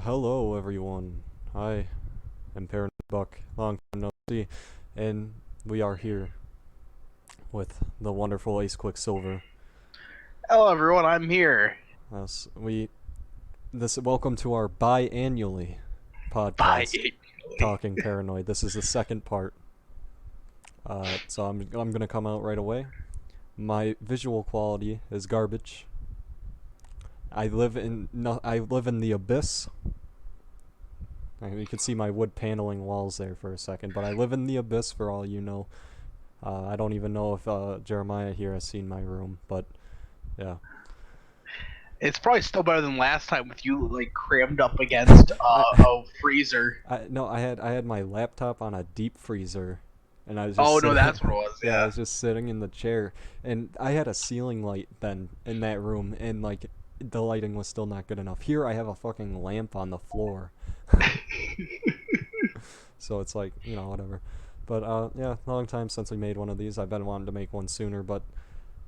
Hello, everyone. I am Parent Buck, long time no see, and we are here with the wonderful Acequicksilver. Hello, everyone. I'm here. Yes, welcome to our biannually Bye. podcast, Talking Paranoid. This is the second part. So I'm gonna come out right away. My visual quality is garbage. I live in the abyss. You can see my wood paneling walls there for a second, but I live in the abyss for all you know. I don't even know if Jeremiah here has seen my room, but yeah. It's probably still better than last time with you like crammed up against I, a freezer. I had my laptop on a deep freezer, and I was just Oh no, sitting. that's what it was. Yeah, I Yeah. was just sitting in the chair, and I had a ceiling light then in that room, and like the lighting was still not good enough. Here I have a fucking lamp on the floor, so it's like whatever. But yeah, long time since we made one of these. I've been wanting to make one sooner, but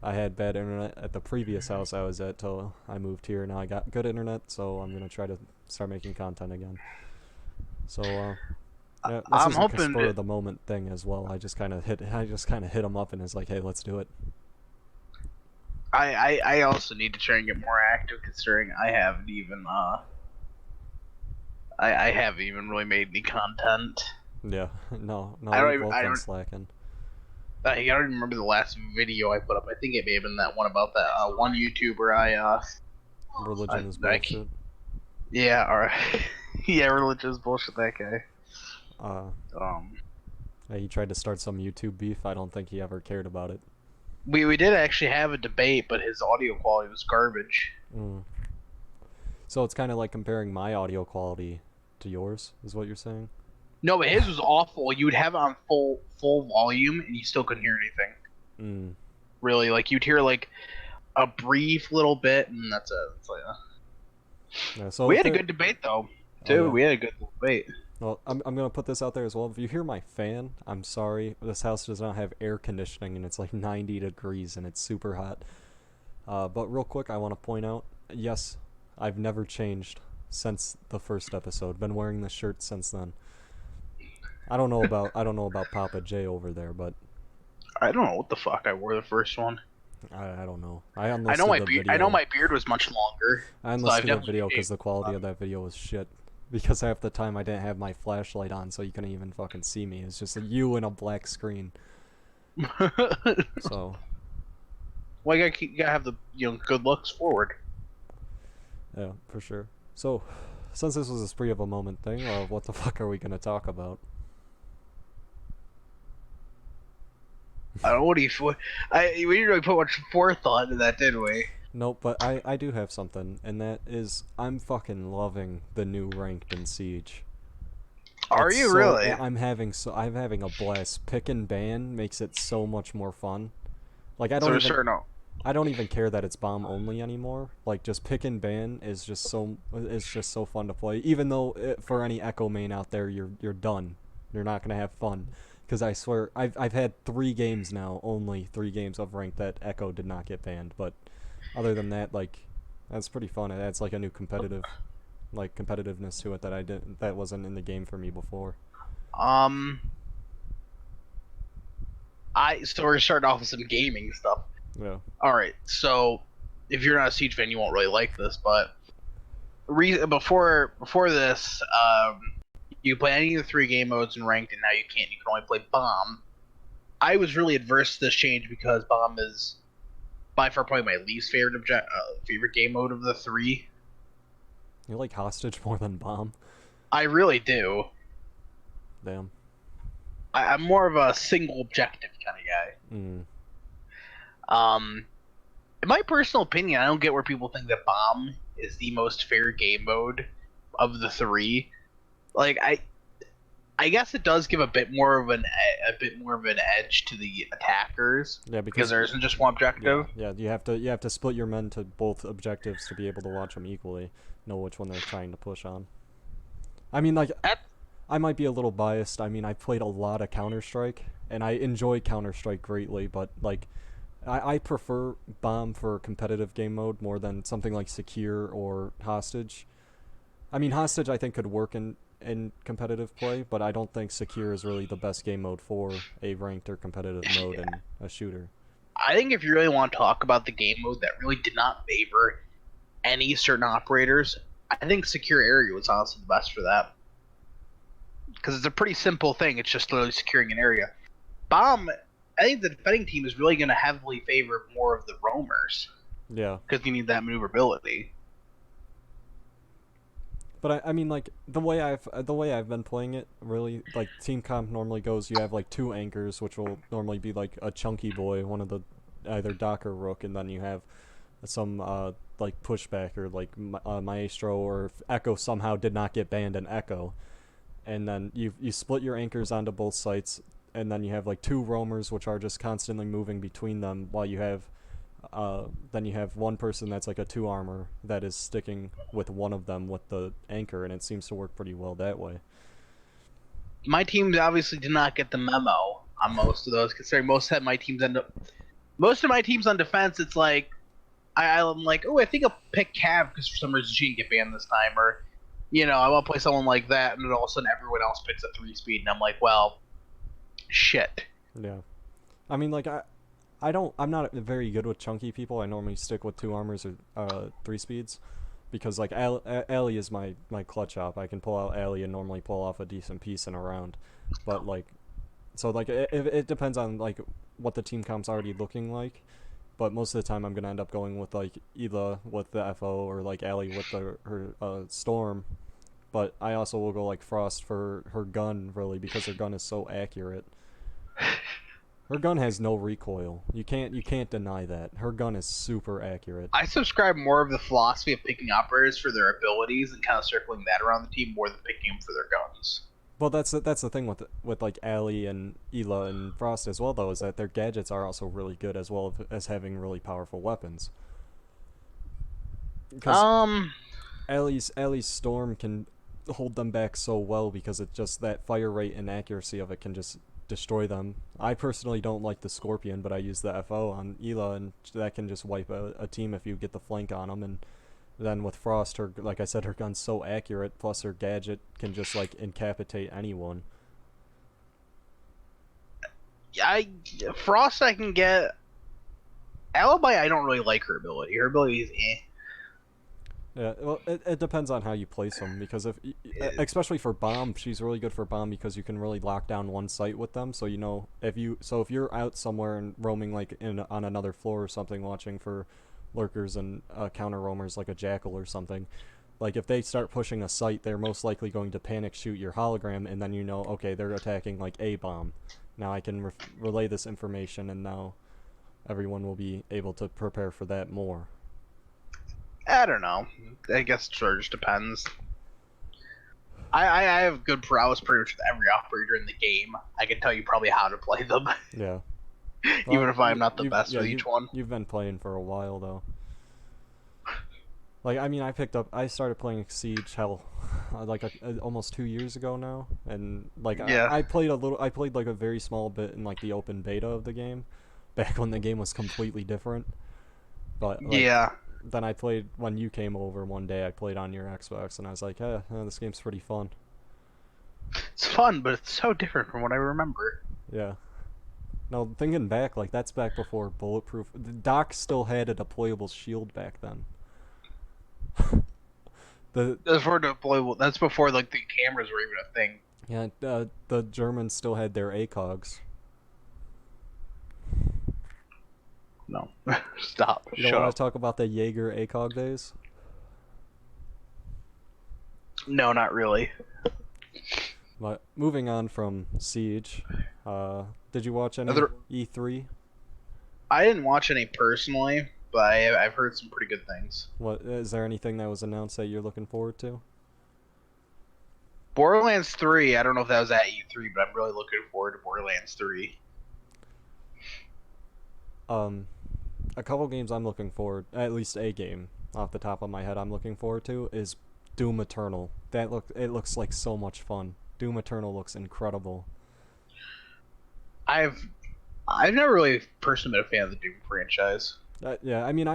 I had bad internet at the previous house I was at till I moved here. Now I got good internet, so I'm gonna try to start making content again. So yeah, this I'm is a hoping. spur of the moment thing as well. I just kind of hit him up and it's like, hey, let's do it. I also need to try and get more active, considering I haven't even really made any content. Yeah, no, I don't we've even both I been don't slacking. I don't even remember the last video I put up. I think it may have been that one about that one YouTuber Religion is I bullshit. yeah, all right. Yeah, religious bullshit. That guy. Uh, Um, he tried to start some YouTube beef. I don't think he ever cared about it. we did actually have a debate, but his audio quality was garbage. Mm. So it's kind of like comparing my audio quality to yours, is what you're saying? No, but his was awful. You would have it on full volume, and you still couldn't hear anything. Mm. Really, like you'd hear like a brief little bit, and that's it. It's like, Yeah. So we if had a there, good debate though, oh too. yeah. We had a good debate. Well, I'm gonna put this out there as well. If you hear my fan, I'm sorry. This house does not have air conditioning, and it's like 90 degrees, and it's super hot. But real quick, I want to point out, yes, I've never changed since the first episode. Been wearing this shirt since then. I don't know about Papa J over there, but I don't know what the fuck I wore the first one. I don't know. I unlisted the I know video. my beard was much longer, I so I've unlisted the definitely video because shaved the quality of that video was shit. Because half the time I didn't have my flashlight on, so you couldn't even fucking see me. It's just you and a black screen. a lot. So Well, you gotta have the good looks forward. yeah, for sure. So, since this was a spree of a moment thing, what the fuck are we gonna talk about? I don't know what do you. We didn't really put much forethought into that, did we? Nope, but I do have something, and that is I'm fucking loving the new ranked in Siege. Are you really? I'm having a blast. Pick and ban makes it so much more fun. Like So we're starting out. I don't even care that it's bomb only anymore. Like just pick and ban is just so fun to play. Even though for any Echo main out there, you're done. You're not gonna have fun. Because I swear I've had 3 games now, only 3 games of ranked that Echo did not get banned. But other than that, like that's pretty fun. It adds like a new competitiveness to it that wasn't in the game for me before. Um, I so we're starting off with some gaming stuff. Yeah. All right. So if you're not a Siege fan, you won't really like this, but before this, you play any of the 3 game modes in ranked, and now you can't. You can only play bomb. I was really adverse to this change because bomb is by far probably my least favorite game mode of the 3. You like hostage more than bomb? I really do. Damn. I'm more of a single objective kind of guy. Mm. In my personal opinion, I don't get where people think that bomb is the most fair game mode of the 3. Like I guess it does give a bit more of an edge to the attackers Yeah, because because there isn't just one objective. yeah, you have to split your men to both objectives to be able to watch them equally, know which one they're trying to push on. I mean, like That I might be a little biased. I mean, I played a lot of Counter Strike, and I enjoy Counter Strike greatly, but like I prefer bomb for competitive game mode more than something like secure or hostage. I mean, hostage I think could work in competitive play, but I don't think secure is really the best game mode for a ranked or competitive mode in a shooter. I think if you really want to talk about the game mode that really did not favor any certain operators, I think secure area was honestly the best for that. Because it's a pretty simple thing. It's just literally securing an area. Bomb, I think the defending team is really going to heavily favor more of the roamers. Yeah. Because you need that maneuverability. But I mean, like the way I've been playing it, really, like team comp normally goes. You have like two anchors, which will normally be like a chunky boy, one of the either Doc or Rook, and then you have some like pushback or like Maestro, or if Echo somehow did not get banned in Echo, and then you split your anchors onto both sites, and then you have like two roamers, which are just constantly moving between them, while you have then you have one person that's like a two armor that is sticking with one of them with the anchor, and it seems to work pretty well that way. My team obviously did not get the memo on most of those, considering most of my teams on defense, it's like I'm like, oh, I think I'll pick Cav because for some reason she didn't get banned this time, or I want to play someone like that, and then all of a sudden everyone else picks a 3-speed, and I'm like, well, shit. Yeah, I mean, like I'm not very good with chunky people. I normally stick with two armors or 3 speeds, because like Alley is my clutch op. I can pull out Alley and normally pull off a decent piece in a round, but like so like it depends on like what the team comp's already looking like. But most of the time, I'm gonna end up going with like Ela with the FO, or like Alley with her Storm. But I also will go like Frost for her gun, really, because her gun is so accurate. Her gun has no recoil. You can't deny that. Her gun is super accurate. I subscribe more of the philosophy of picking operators for their abilities and kind of circling that around the team more than picking them for their guns. Well, that's the thing with like Alley and Ela and Frost as well, though, is that their gadgets are also really good, as well as having really powerful weapons. Because Um, Allie's Storm can hold them back so well, because it's just that fire rate and accuracy of it can just destroy them. I personally don't like the Scorpion, but I use the FO on Ela, and that can just wipe a team if you get the flank on them. And then with Frost, her, like I said, her gun's so accurate, plus her gadget can just like incapacitate anyone. I Frost I can get. Alibi I don't really like her ability. Her ability is eh. Yeah, well, it depends on how you place them, because especially for bomb, she's really good for bomb because you can really lock down one site with them. So if you're out somewhere and roaming like on another floor or something, watching for lurkers and counter roamers like a jackal or something, like if they start pushing a site, they're most likely going to panic shoot your hologram, and then okay, they're attacking like a bomb. Now I can relay this information, and now everyone will be able to prepare for that more. I don't know. I guess it sort of just depends. I have good prowess pretty much with every operator in the game. I can tell you probably how to play them, Yeah. even Well, if I'm not the best with each one. You've been playing for a while though. Like I mean, I started playing Siege like almost 2 years ago now, and like Yeah. I played like a very small bit in like the open beta of the game, back when the game was completely different. But like Yeah. then I played when you came over one day. I played on your Xbox, and I was like, this game's pretty fun. It's fun, but it's so different from what I remember. Yeah. No, thinking back, like that's back before bulletproof. The Doc still had a deployable shield back then. the That's before like the cameras were even a thing. Yeah, the Germans still had their ACOGs. No. Stop. You don't Shut want up. to talk about the Jaeger ACOG days? No, not really. But moving on from Siege, did you watch any E3? I didn't watch any personally, but I've heard some pretty good things. What is there anything that was announced that you're looking forward to? Borderlands 3, I don't know if that was at E3, but I'm really looking forward to Borderlands 3. A couple games I'm looking forward, at least a game off the top of my head I'm looking forward to is Doom Eternal. It looks like so much fun. Doom Eternal looks incredible. I've never really personally been a fan of the Doom franchise. Yeah, I mean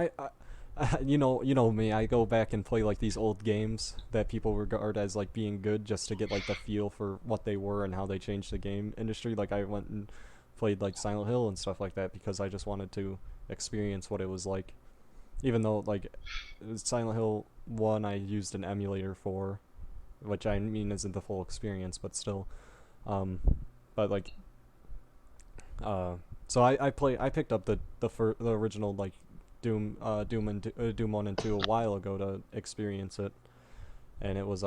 You know me. I go back and play like these old games that people regard as like being good, just to get like the feel for what they were and how they changed the game industry. Like I went and played like Silent Hill and stuff like that because I just wanted to experience what it was like. Even though like Silent Hill 1 I used an emulator for, which I mean isn't the full experience, but still. Um, but like uh, so I picked up the original like Doom 1 and 2 a while ago to experience it, and it was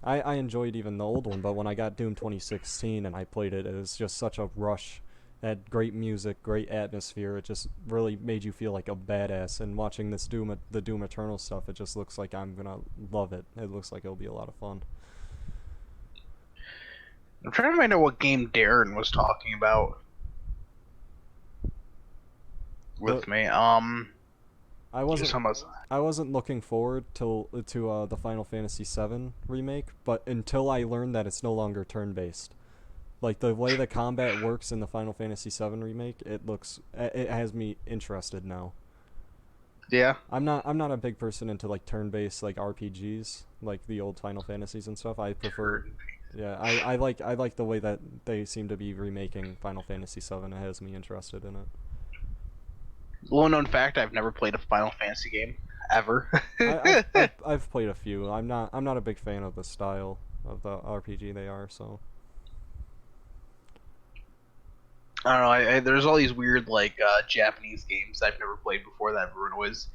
I enjoyed even the old one, but when I got Doom 2016 and I played it, it was just such a rush. It had great music, great atmosphere. It just really made you feel like a badass. And watching this the Doom Eternal stuff, it just looks like I'm gonna love it. It looks like it'll be a lot of fun. I'm trying to find out what game Darren was talking about The with me. I He was wasn't talking about. I wasn't looking forward to the Final Fantasy VII remake, but until I learned that it's no longer turn based. Like the way the combat works in the Final Fantasy VII remake, it has me interested now. Yeah. I'm not a big person into like turn based like RPGs like the old Final Fantasies and stuff. I prefer Turn. yeah, I like the way that they seem to be remaking Final Fantasy VII. It has me interested in it. Little known fact: I've never played a Final Fantasy game ever. I've played a few. I'm not a big fan of the style of the RPG they are, so I don't know. There's all these weird like Japanese games I've never played before that everyone always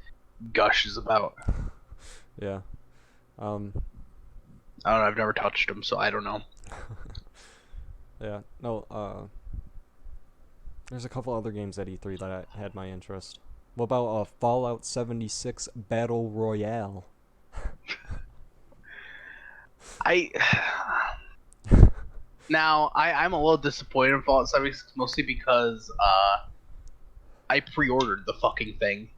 gushes about. yeah. Um I don't know. I've never touched them, so I don't know. yeah. No, there's a couple other games at E3 that had my interest. What about Fallout 76 Battle Royale? I Now I'm a little disappointed in Fallout 76 mostly because I pre-ordered the fucking thing.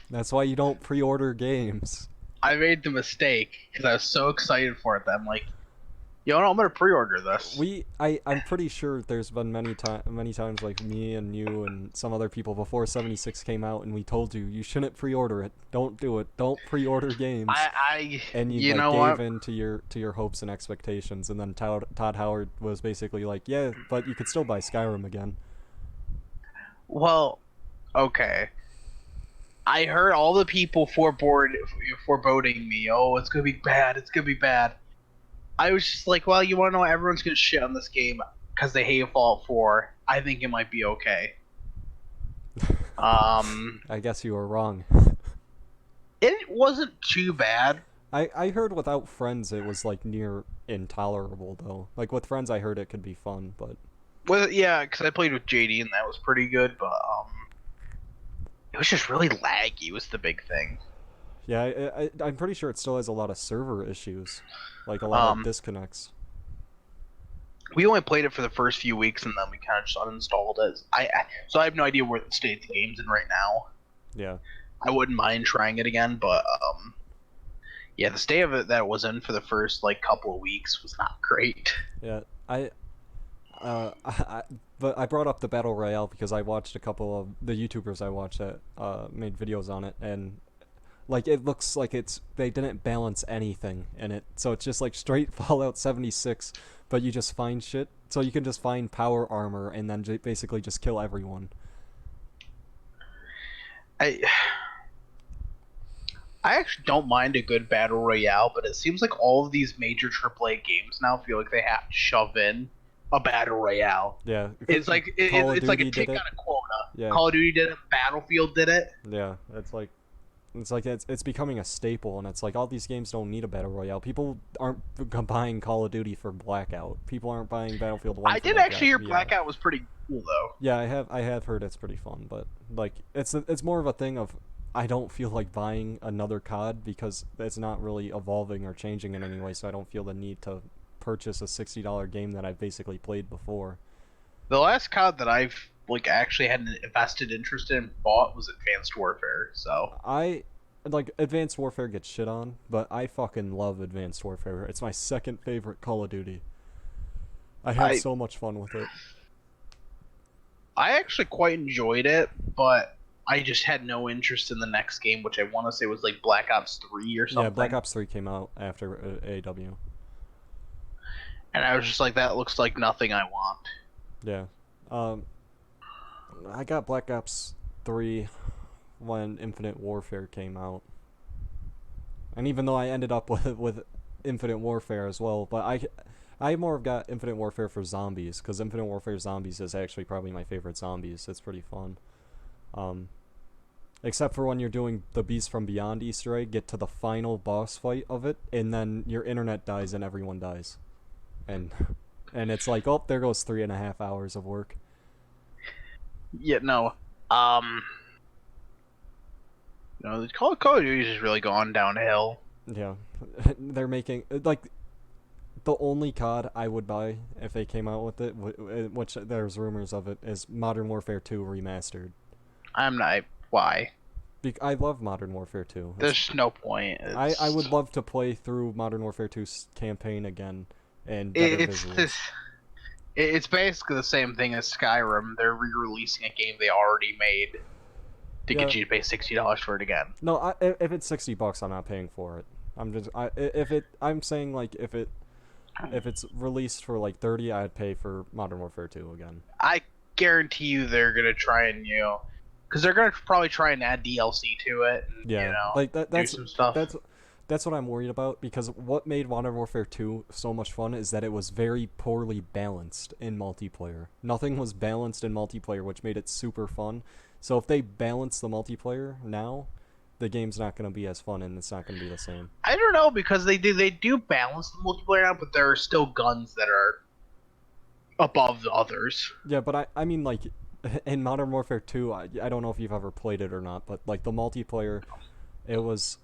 That's why you don't pre-order games. I made the mistake because I was so excited for it that I'm like, yo, no, I'm gonna pre-order this. I'm pretty sure there's been many times like me and you and some other people before 76 came out and we told you shouldn't pre-order it. Don't do it. Don't pre-order games. And you You like know gave what? in to your hopes and expectations, and then Todd Howard was basically like, "Yeah, but you could still buy Skyrim again." Well, okay. I heard all the people foreboding me. Oh, it's gonna be bad. It's gonna be bad. I was just like, well, you want to know what? Everyone's gonna shit on this game because they hate Fallout 4. I think it might be okay. Um, I guess you were wrong. it wasn't too bad. I heard without friends it was like near intolerable though. Like with friends I heard it could be fun, but Well, yeah, because I played with JD and that was pretty good, but it was just really laggy. Was the big thing. yeah, I'm pretty sure it still has a lot of server issues, like a lot of Um, disconnects. we only played it for the first few weeks and then we kind of just uninstalled it. So I have no idea where the state the game's in right now. Yeah. I wouldn't mind trying it again, but yeah, the state of it that it was in for the first like couple of weeks was not great. Yeah, I but I brought up the battle royale because I watched a couple of the YouTubers I watched that made videos on it, and like it looks like they didn't balance anything in it, so it's just like straight Fallout 76, but you just find shit, so you can just find power armor and then basically just kill everyone. I I actually don't mind a good battle royale, but it seems like all of these major AAA games now feel like they have to shove in a battle royale. Yeah, It's like Call of it's like a Duty tick did on it. a quota. Yeah, Call of Duty did it. Battlefield did it. yeah, it's becoming a staple, and it's like all these games don't need a battle royale. People aren't buying Call of Duty for Blackout. People aren't buying Battlefield 1 I for did like actually that. hear Yeah. Blackout was pretty cool though. Yeah, I have heard it's pretty fun, but like it's more of a thing of I don't feel like buying another COD because it's not really evolving or changing in any way, so I don't feel the need to purchase a $60 game that I've basically played before. The last COD that I've like actually had an invested interest in and bought was Advanced Warfare. So I like Advanced Warfare gets shit on, but I fucking love Advanced Warfare. It's my second favorite Call of Duty. I have I so much fun with it. I actually quite enjoyed it, but I just had no interest in the next game, which I want to say was like Black Ops 3 or Yeah, Black something. Ops 3 came out after AW. And I was just like, that looks like nothing I want. Yeah. Um, I got Black Ops 3 when Infinite Warfare came out. And even though I ended up with Infinite Warfare as well, but I more have got Infinite Warfare for zombies, because Infinite Warfare Zombies is actually probably my favorite zombies. It's pretty fun. Um, except for when you're doing the Beast from Beyond Easter egg, get to the final boss fight of it, and then your internet dies and everyone dies. And and it's like, oh, there goes 3.5 hours of work. Yeah, no. Um, no, the Call of Duty is really gone downhill. Yeah. They're making, like, the only COD I would buy if they came out with it, which there's rumors of it, is Modern Warfare 2 remastered. I'm not. Why? I love Modern Warfare 2. There's no point. I would love to play through Modern Warfare 2's campaign again and better It's visuals. this. It's basically the same thing as Skyrim. They're re-releasing a game they already made to Yeah. get you to pay $60 for it again. No, if it's $60, I'm not paying for it. I'm saying, like, if it's released for like 30, I'd pay for Modern Warfare 2 again. I guarantee you they're gonna try and because they're gonna probably try and add DLC to it and Yeah, like do some stuff. that's what I'm worried about, because what made Modern Warfare 2 so much fun is that it was very poorly balanced in multiplayer. Nothing was balanced in multiplayer, which made it super fun. So if they balance the multiplayer now, the game's not going to be as fun and it's not going to be the same. I don't know because they do balance the multiplayer out, but there are still guns that are above the others. Yeah, but I mean, like, in Modern Warfare 2, I don't know if you've ever played it or not, but like the multiplayer, it was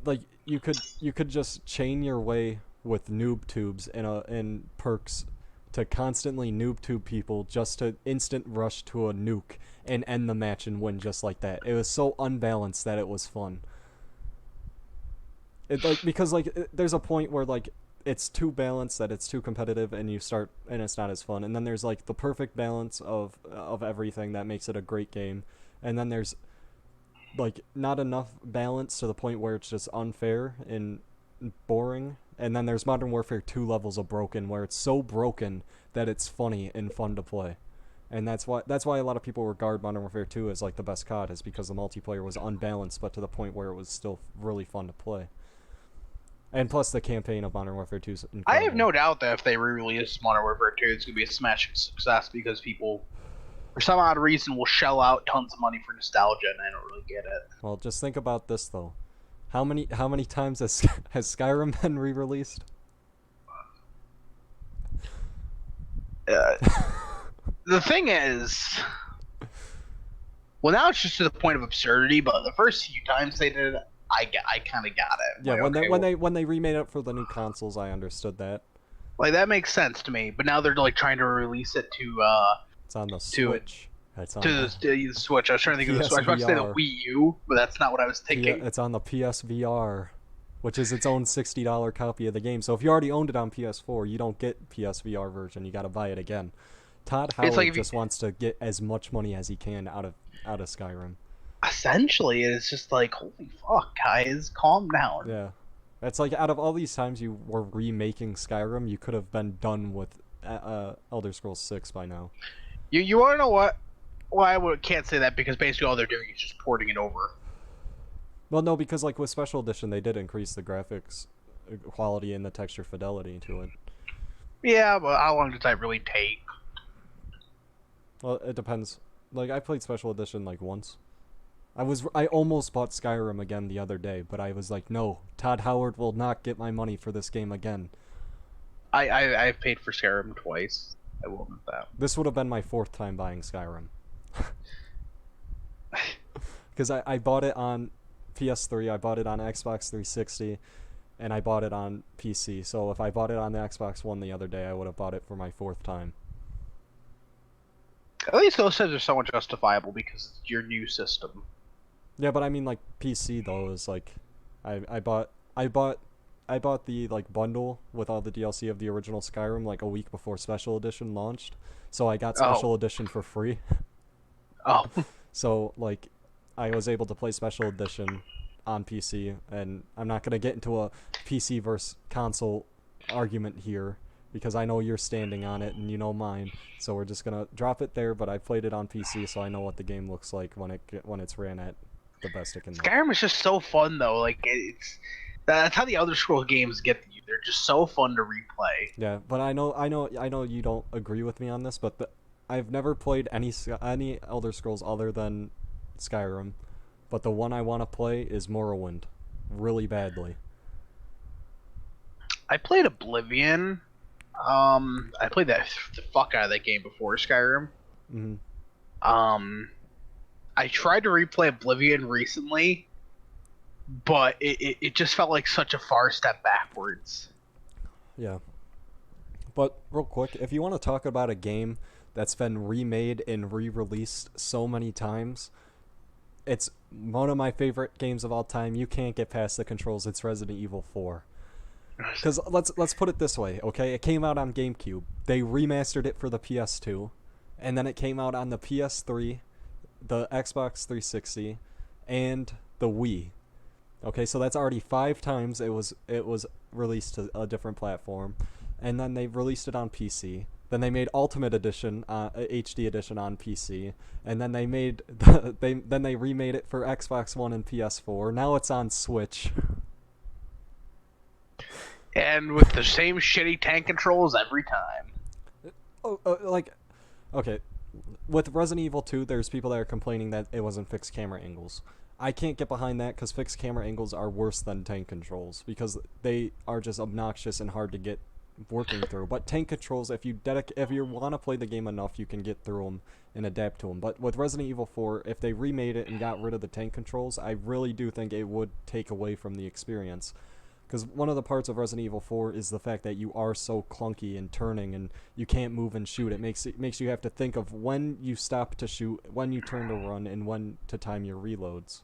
like you could just chain your way with noob tubes in perks to constantly noob tube people just to instant rush to a nuke and end the match and win just like that. It was so unbalanced that it was fun. It, like, because like there's a point where like it's too balanced that it's too competitive and you start and it's not as fun. And then there's like the perfect balance of everything that makes it a great game. And then there's like not enough balance to the point where it's just unfair and boring. And then there's Modern Warfare 2 levels of broken, where it's so broken that it's funny and fun to play. And that's why a lot of people regard Modern Warfare 2 as like the best COD, is because the multiplayer was unbalanced but to the point where it was still really fun to play. And plus the campaign of Modern Warfare 2 is I incredible. have no doubt that if they re-release Modern Warfare 2, it's gonna be a smashing success because people, for some odd reason, will shell out tons of money for nostalgia, and I don't really get it. Well, just think about this though. How many times has Skyrim been re-released? Uh, the thing is, well, now it's just to the point of absurdity. But the first few times they did it, I kind of got it. Yeah, Like, when okay, they remade it for the new consoles, I understood that. like that makes sense to me. But now they're like trying to release it It's on the to it Switch. It's on to the Switch. I was trying to think of the Switch. I was about to say the PSVR. Wii U, but that's not what I was thinking. It's on the PSVR, which is its own $60 copy of the game. So if you already owned it on PS4, you don't get PSVR version. You got to buy it again. Todd It's Howard like just wants to get as much money as he can out of Skyrim. Essentially, it's just like, holy fuck, guys, calm down. Yeah. It's like, out of all these times you were remaking Skyrim, you could have been done with Elder Scrolls 6 by now. You want to know what? Well, can't say that because basically all they're doing is just porting it over. Well, no, because like with Special Edition, they did increase the graphics quality and the texture fidelity to it. Yeah, but how long does that really take? Well, it depends. Like, I played Special Edition like once. I almost bought Skyrim again the other day, but I was like, no, Todd Howard will not get my money for this game again. I've paid for Skyrim twice. I will admit that. This would have been my fourth time buying Skyrim. Because I bought it on PS3, I bought it on Xbox 360, and I bought it on PC. So if I bought it on the Xbox One the other day, I would have bought it for my fourth time. At least those says are somewhat justifiable because it's your new system. Yeah, but I mean, like, PC though is like, I bought the like bundle with all the DLC of the original Skyrim like a week before Special Edition launched, so I got Special Edition for free. Oh, So like, I was able to play Special Edition on PC, and I'm not gonna get into a PC versus console argument here because I know you're standing on it and you know mine. So we're just gonna drop it there. But I played it on PC, so I know what the game looks like when it's ran at the best it can look. Skyrim is just so fun though. Like that's how the other Scrolls games get you. They're just so fun to replay. Yeah, but I know you don't agree with me on this, but I've never played any Elder Scrolls other than Skyrim, but the one I want to play is Morrowind, really badly. I played Oblivion. I played the fuck out of that game before Skyrim. Hmm. I tried to replay Oblivion recently, but it just felt like such a far step backwards. Yeah, but real quick, if you want to talk about a game that's been remade and re-released so many times, it's one of my favorite games of all time. You can't get past the controls. It's Resident Evil 4. Because let's put it this way, okay? It came out on GameCube. They remastered it for the PS2, and then it came out on the PS3, the Xbox 360, and the Wii. Okay, so that's already 5 times it was released to a different platform, and then they released it on PC. Then they made Ultimate Edition, HD Edition on PC, and then they made they remade it for Xbox One and PS4. Now it's on Switch. And with the same shitty tank controls every time. Like, okay, with Resident Evil 2, there's people that are complaining that it wasn't fixed camera angles. I can't get behind that because fixed camera angles are worse than tank controls because they are just obnoxious and hard to get working through. But tank controls, if you want to play the game enough, you can get through them and adapt to them. But with Resident Evil 4, if they remade it and got rid of the tank controls, I really do think it would take away from the experience. Because one of the parts of Resident Evil 4 is the fact that you are so clunky and turning and you can't move and shoot. It makes you have to think of when you stop to shoot, when you turn to run, and when to time your reloads.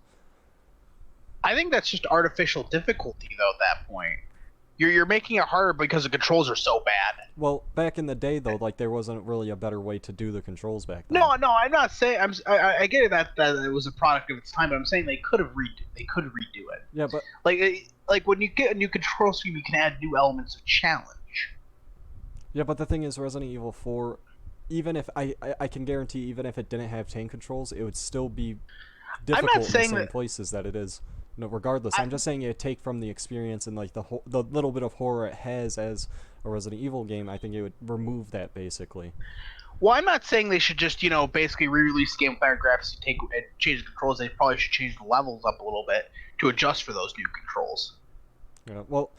I think that's just artificial difficulty, though. At that point, you're making it harder because the controls are so bad. Well, back in the day, though, like there wasn't really a better way to do the controls back then. No, I'm not saying I get it that it was a product of its time, but I'm saying they could redo it. Yeah, but Like when you get a new control scheme, you can add new elements of challenge. yeah, but the thing is, Resident Evil 4, even if I can guarantee, even if it didn't have tank controls, it would still be difficult in the same places that it is. No, regardless, I'm just saying it take from the experience and like the little bit of horror it has as a Resident Evil game. I think it would remove that basically. Well, I'm not saying they should just basically re-release the game with better graphics and change the controls. They probably should change the levels up a little bit to adjust for those new controls. Yeah, well,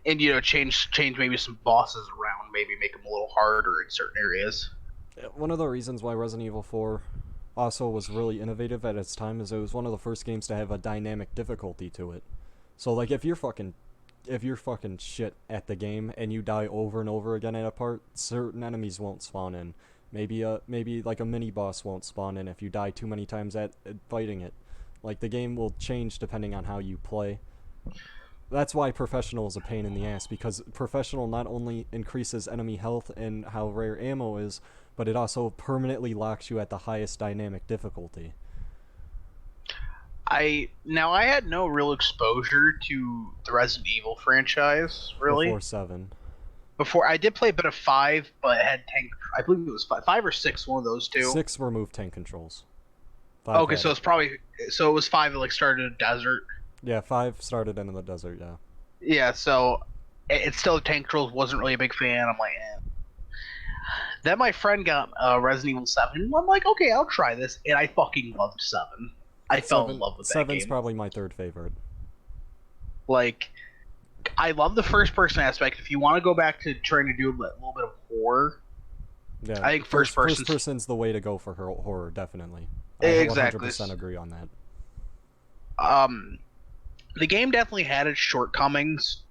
and change maybe some bosses around, maybe make them a little harder in certain areas. one of the reasons why Resident Evil 4 also was really innovative at its time is it was one of the first games to have a dynamic difficulty to it. So like if you're fucking shit at the game and you die over and over again at a part, certain enemies won't spawn in. Maybe like a mini boss won't spawn in if you die too many times at fighting it. Like the game will change depending on how you play. That's why professional is a pain in the ass, because professional not only increases enemy health and how rare ammo is, but it also permanently locks you at the highest dynamic difficulty. I had no real exposure to the Resident Evil franchise, really. Before 7. Before I did play a bit of 5, but it had tank. I believe it was 5 or 6, one of those two. 6 removed tank controls. Okay, so it was 5 that started in a desert. Yeah, 5 started in the desert. Yeah. Yeah, so it's still tank controls. Wasn't really a big fan. I'm like, eh. Then my friend got Resident Evil 7. I'm like, okay, I'll try this, and I fucking loved 7. I fell in love with that game. 7's probably my third favorite. Like, I love the first-person aspect. If you want to go back to trying to do a little bit of horror, yeah, I think first person's the way to go for horror, definitely. Exactly. I 100% agree on that. The game definitely had its shortcomings,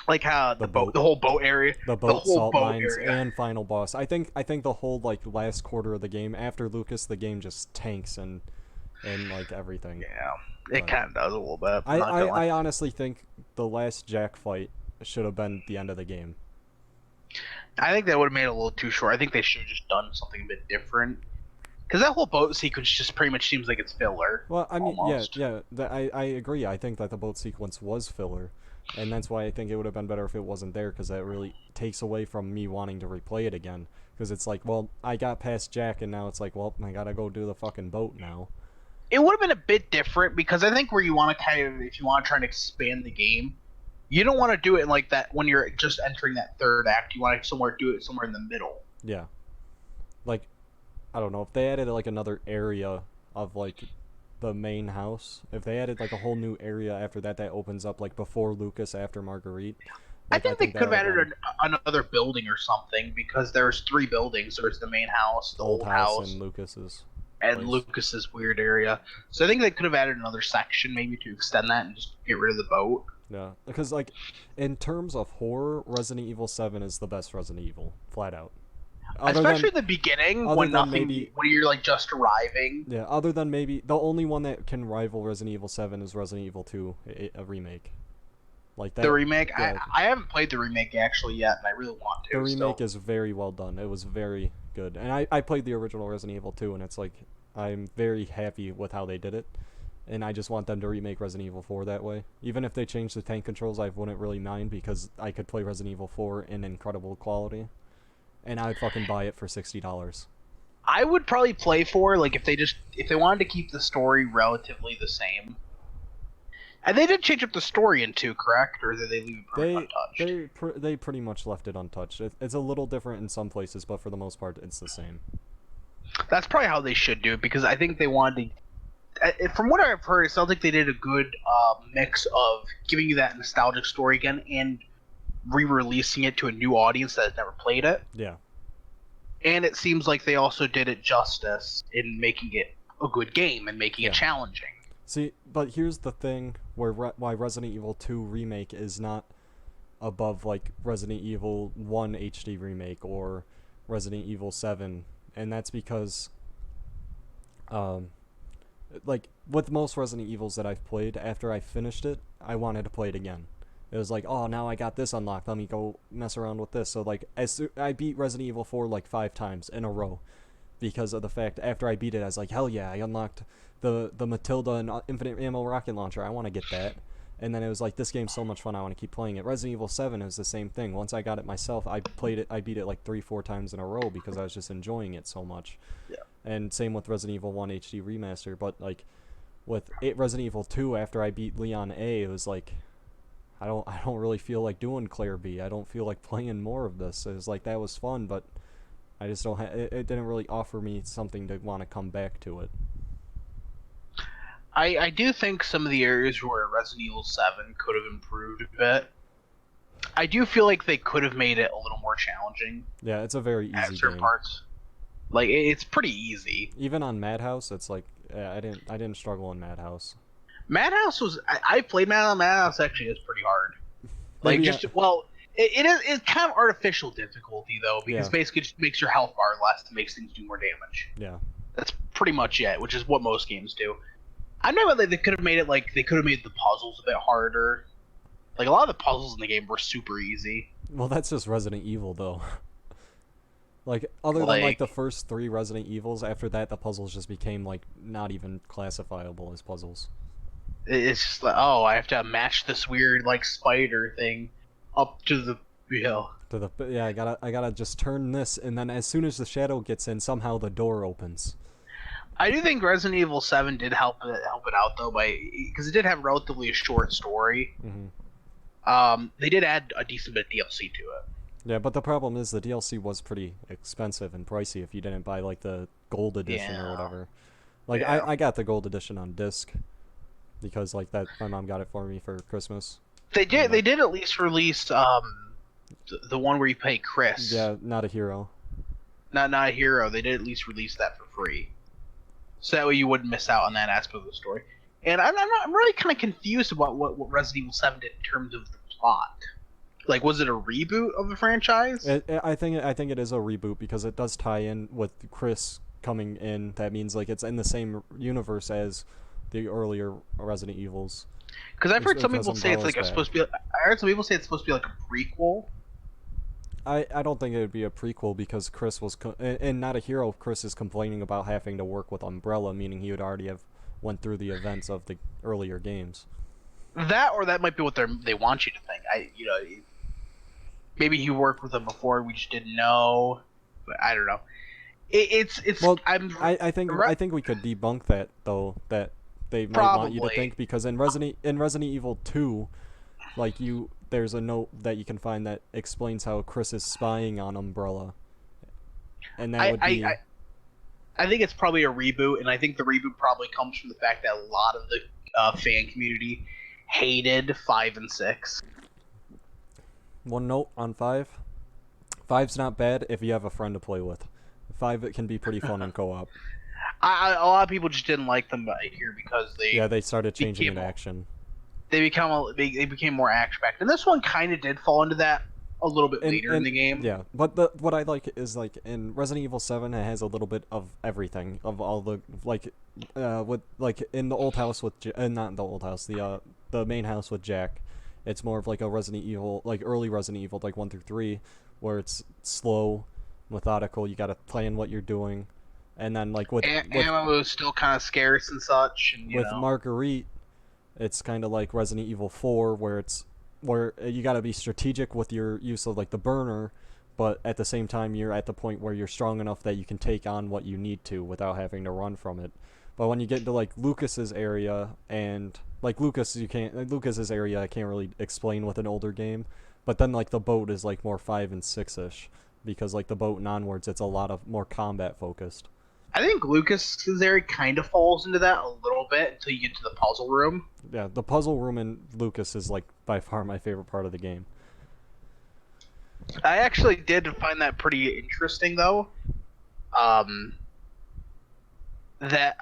like how the whole boat area, the whole salt boat mines, area. and final boss. I think the whole like last quarter of the game after Lucas, the game just tanks and like everything. Yeah, it kind of does a little bit. I honestly think the last Jack fight should have been the end of the game. I think that would have made it a little too short. I think they should have just done something a bit different. Because that whole boat sequence just pretty much seems like it's filler, Well, I mean, yeah, almost. yeah, I agree. I think that the boat sequence was filler, and that's why I think it would have been better if it wasn't there, because that really takes away from me wanting to replay it again. Because it's like, well, I got past Jack, and now it's like, well, I gotta go do the fucking boat now. It would have been a bit different because I think where you want to kind of, if you want to try and expand the game, you don't want to do it like that when you're just entering that third act. You want to somewhere do it somewhere in the middle. Yeah, like, I don't know, if they added like another area of like the main house, if they added like a whole new area after that that opens up like before Lucas, after Marguerite, I like I think they think that could would have have been added another building or something because there's three buildings. There's the main house, the old old house and house, Lucas's and place. Lucas's weird area. So I think they could have added another section maybe to extend that and just get rid of the boat. Yeah, because like in terms of horror, Resident Evil 7 is the best Resident Evil, flat out. Other Especially than in the beginning other when than nothing, maybe when you're like just arriving. yeah, other than maybe the only one that can rival Resident Evil 7 is Resident Evil 2, a remake. Like The that, remake, yeah, I haven't played the remake actually yet, and I really want the to remake still. is very well done. It was very good. And I played the original Resident Evil 2, and it's like I'm very happy with how they did it. And I just want them to remake Resident Evil 4 that way. Even if they change the tank controls, I wouldn't really mind, because I could play Resident Evil 4 in incredible quality, and I would fucking buy it for $60. I would probably play for like if they wanted to keep the story relatively the same. And they did change up the story in two, correct? Or did they leave it pretty much They untouched? they pretty much left it untouched. It's a little different in some places, but for the most part, it's the same. That's probably how they should do it because I think they wanted to. From what I've heard, it sounds like they did a good mix of giving you that nostalgic story again and re-releasing it to a new audience that has never played it. Yeah. And it seems like they also did it justice in making it a good game and making it Yeah. challenging. See, but here's the thing where why Resident Evil 2 remake is not above like Resident Evil 1 HD remake or Resident Evil 7, and that's because um like with most Resident Evils that I've played, after I finished it, I wanted to play it again. It was like, oh, now I got this unlocked. Let me go mess around with this. So like, I beat Resident Evil 4 like 5 times in a row, because of the fact after I beat it, I was like, hell yeah, I unlocked the Matilda and infinite ammo rocket launcher. I want to get that. And then it was like, this game's so much fun. I want to keep playing it. Resident Evil 7 is the same thing. Once I got it myself, I played it. I beat it like 3-4 times in a row because I was just enjoying it so much. Yeah. And same with Resident Evil 1 HD remaster. But like with Resident Evil 2, after I beat Leon A, it was like, I don't really feel like doing Claire B. I don't feel like playing more of this. It was like, that was fun, but I just don't. It didn't really offer me something to want to come back to it. I do think some of the areas where Resident Evil 7 could have improved a bit. I do feel like they could have made it a little more challenging Yeah, it's a very at easy certain game. parts. Like it's pretty easy. Even on Madhouse, it's like, I didn't struggle in Madhouse. Madhouse was I played Madhouse actually is pretty hard. Like Maybe just well, it is it's kind of artificial difficulty though because yeah, basically it just makes your health bar less and makes things do more damage. yeah. That's pretty much it, which is what most games do. I know that they could have made it like they could have made the puzzles a bit harder. Like a lot of the puzzles in the game were super easy. Well, that's just Resident Evil though. Like, other than like Like the first 3 Resident Evils, after that the puzzles just became like not even classifiable as puzzles. it's just like oh, I have to match this weird like spider thing up to the To the yeah, I gotta just turn this, and then as soon as the shadow gets in, somehow the door opens. I do think Resident Evil 7 did help it out though by because it did have relatively a short story. Hmm. They did add a decent bit of DLC to it. Yeah, but the problem is the DLC was pretty expensive and pricey if you didn't buy like the gold edition or Yeah, whatever. Like yeah. I got the gold edition on disc because like that my mom got it for me for Christmas. They And did. They like, did at least release the one where you play Chris. yeah, not a hero. Not a hero. They did at least release that for free, so that way you wouldn't miss out on that aspect of the story. And I'm really kind of confused about what Resident Evil 7 did in terms of the plot. Like, was it a reboot of the franchise? I think it is a reboot because it does tie in with Chris coming in. That means like it's in the same universe as the earlier Resident Evils. Because I've heard some Because people say it's Umbrella's like it's back. supposed to be. I heard some people say it's supposed to be like a prequel. I don't think it would be a prequel because Chris was and not a hero. Chris is complaining about having to work with Umbrella, meaning he would already have went through the events of the earlier games. That or that might be what they want you to think. Maybe he worked with them before, we just didn't know. But I don't know. It's Well, I'm I think we could debunk that though, that they might want you to probably. think, because in Resident Evil 2, like there's a note that you can find that explains how Chris is spying on Umbrella, and that I, would I, be I I think it's probably a reboot, and I think the reboot probably comes from the fact that a lot of the fan community hated 5 and 6. one note on 5. 5's not bad if you have a friend to play with. 5, it can be pretty fun in co-op. A lot of people just didn't like them here because Yeah, they started changing became into action. they became more action packed, and this one kind of did fall into that a little bit later in the game. Yeah, but what I like is, like, in Resident Evil 7, it has a little bit of everything, of all the, like, with, like, in the old house with not in the old house, the main house with Jack, it's more of like a Resident Evil, like early Resident Evil, like 1 through 3, where it's slow, methodical. You gotta plan what you're doing, and then, like, Ammo is still kind of scarce and such, and with Marguerite, it's kind of like Resident Evil 4, where you got to be strategic with your use of, like, the burner, but at the same time you're at the point where you're strong enough that you can take on what you need to without having to run from it. But when you get into, like, Lucas's area, and like Lucas's area, I can't really explain with an older game, but then, like, the boat is, like, more 5 and 6ish, because, like, the boat and onwards, it's a lot of more combat focused. I think Lucas's area kind of falls into that a little bit until you get to the puzzle room. Yeah, the puzzle room in Lucas is, like, by far my favorite part of the game. I actually did find that pretty interesting, though. That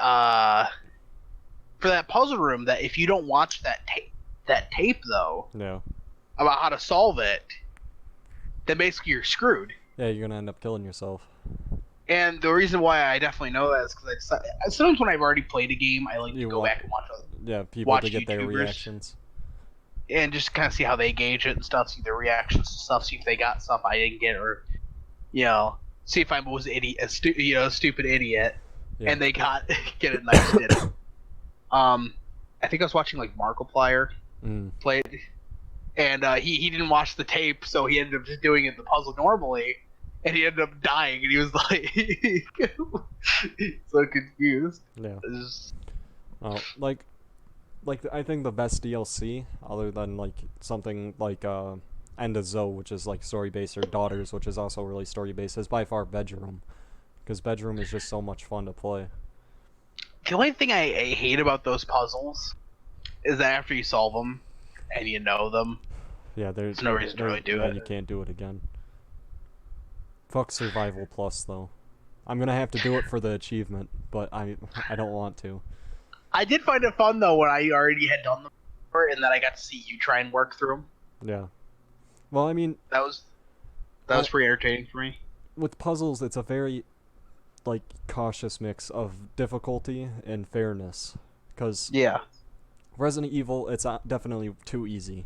for that puzzle room, that if you don't watch that tape though, Yeah. about how to solve it, then basically you're screwed. Yeah, you're gonna end up killing yourself. And the reason why I definitely know that is because sometimes when I've already played a game, I like to go back and watch people to get YouTubers. their reactions. And just kind of see how they gauge it and stuff, see their reactions to stuff, see if they got stuff I didn't get, or see if I was a stupid idiot, Yeah. and they get it and I just did it. I think I was watching like Markiplier play it, and he didn't watch the tape, so he ended up just doing it the puzzle normally, and he ended up dying, and he was like so confused. Yeah. Just... Like I think the best DLC, other than, like, something like End of Zoe, which is, like, story based, or Daughters, which is also really story based, is by far Bedroom, because Bedroom is just so much fun to play. The only thing I hate about those puzzles is that after you solve them and you know them, Yeah, there's no reason to really do it. You can't do it again. Fuck Survival Plus, though. I'm gonna have to do it for the achievement, but I don't want to. I did find it fun though when I already had done them before, and then I got to see you try and work through them. Yeah. Well, I mean, that was pretty entertaining for me. With puzzles, it's a very, like, cautious mix of difficulty and fairness, because Resident Evil, it's definitely too easy.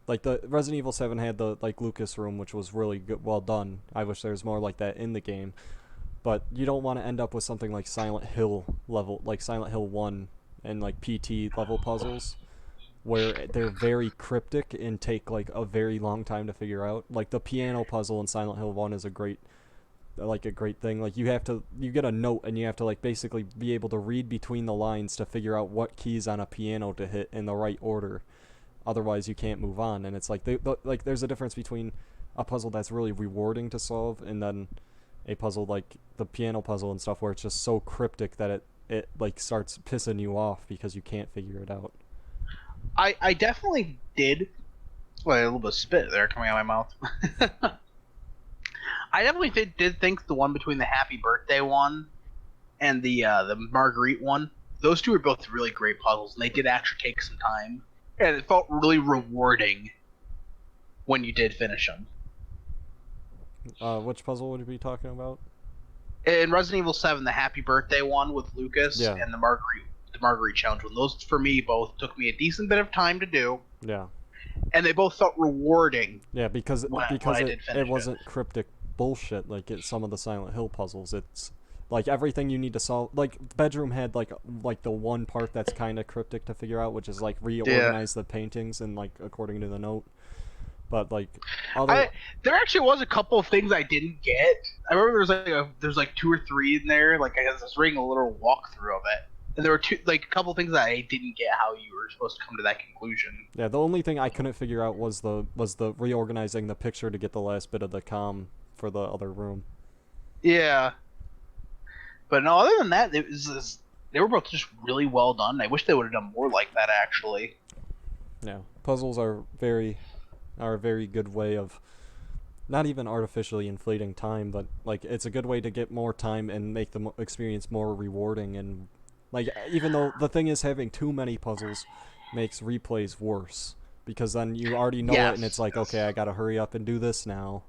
Like, the Resident Evil 7 had the, like, Lucas room, which was really good, well done. I wish there was more like that in the game. But you don't want to end up with something like Silent Hill level, like Silent Hill 1 and, like, PT level puzzles, where they're very cryptic and take, like, a very long time to figure out. Like, the piano puzzle in Silent Hill 1 is a great thing. Like, you get a note, and you have to, like, basically be able to read between the lines to figure out what keys on a piano to hit in the right order. Otherwise, you can't move on. And it's like, there's a difference between a puzzle that's really rewarding to solve, and then a puzzle like the piano puzzle and stuff, where it's just so cryptic that it like starts pissing you off because you can't figure it out. I definitely did. Well, a little bit of spit there coming out of my mouth. I definitely did think the one between the Happy Birthday one and the Marguerite one, those two were both really great puzzles, and they did actually take some time, and it felt really rewarding when you did finish them. Which puzzle would you be talking about? In Resident Evil 7, the Happy Birthday one with Lucas, and the Marguerite challenge one. Those, for me, both took me a decent bit of time to do. Yeah. and they both felt rewarding Yeah, because when because I it did it finish it. wasn't cryptic bullshit like some of the Silent Hill puzzles. It's like everything you need to solve. Like bedroom had like the one part that's kind of cryptic to figure out, which is like Yeah. reorganize the paintings and like according to the note. But like other I There actually was a couple of things I didn't get. I remember there's like two or three in there. Like I was reading a little walkthrough of it, and there were two like a couple of things that I didn't get how you were supposed to come to that conclusion. Yeah, the only thing I couldn't figure out was the reorganizing the picture to get the last bit of the com for the other room. Yeah, but no. Other than that, they were both just really well done. I wish they would have done more like that actually. Yeah, puzzles are a very good way of not even artificially inflating time, but like it's a good way to get more time and make the experience more rewarding. And like even though the thing is having too many puzzles makes replays worse because then you already know it and it's Yes, like okay, yes. I gotta hurry up and do this now.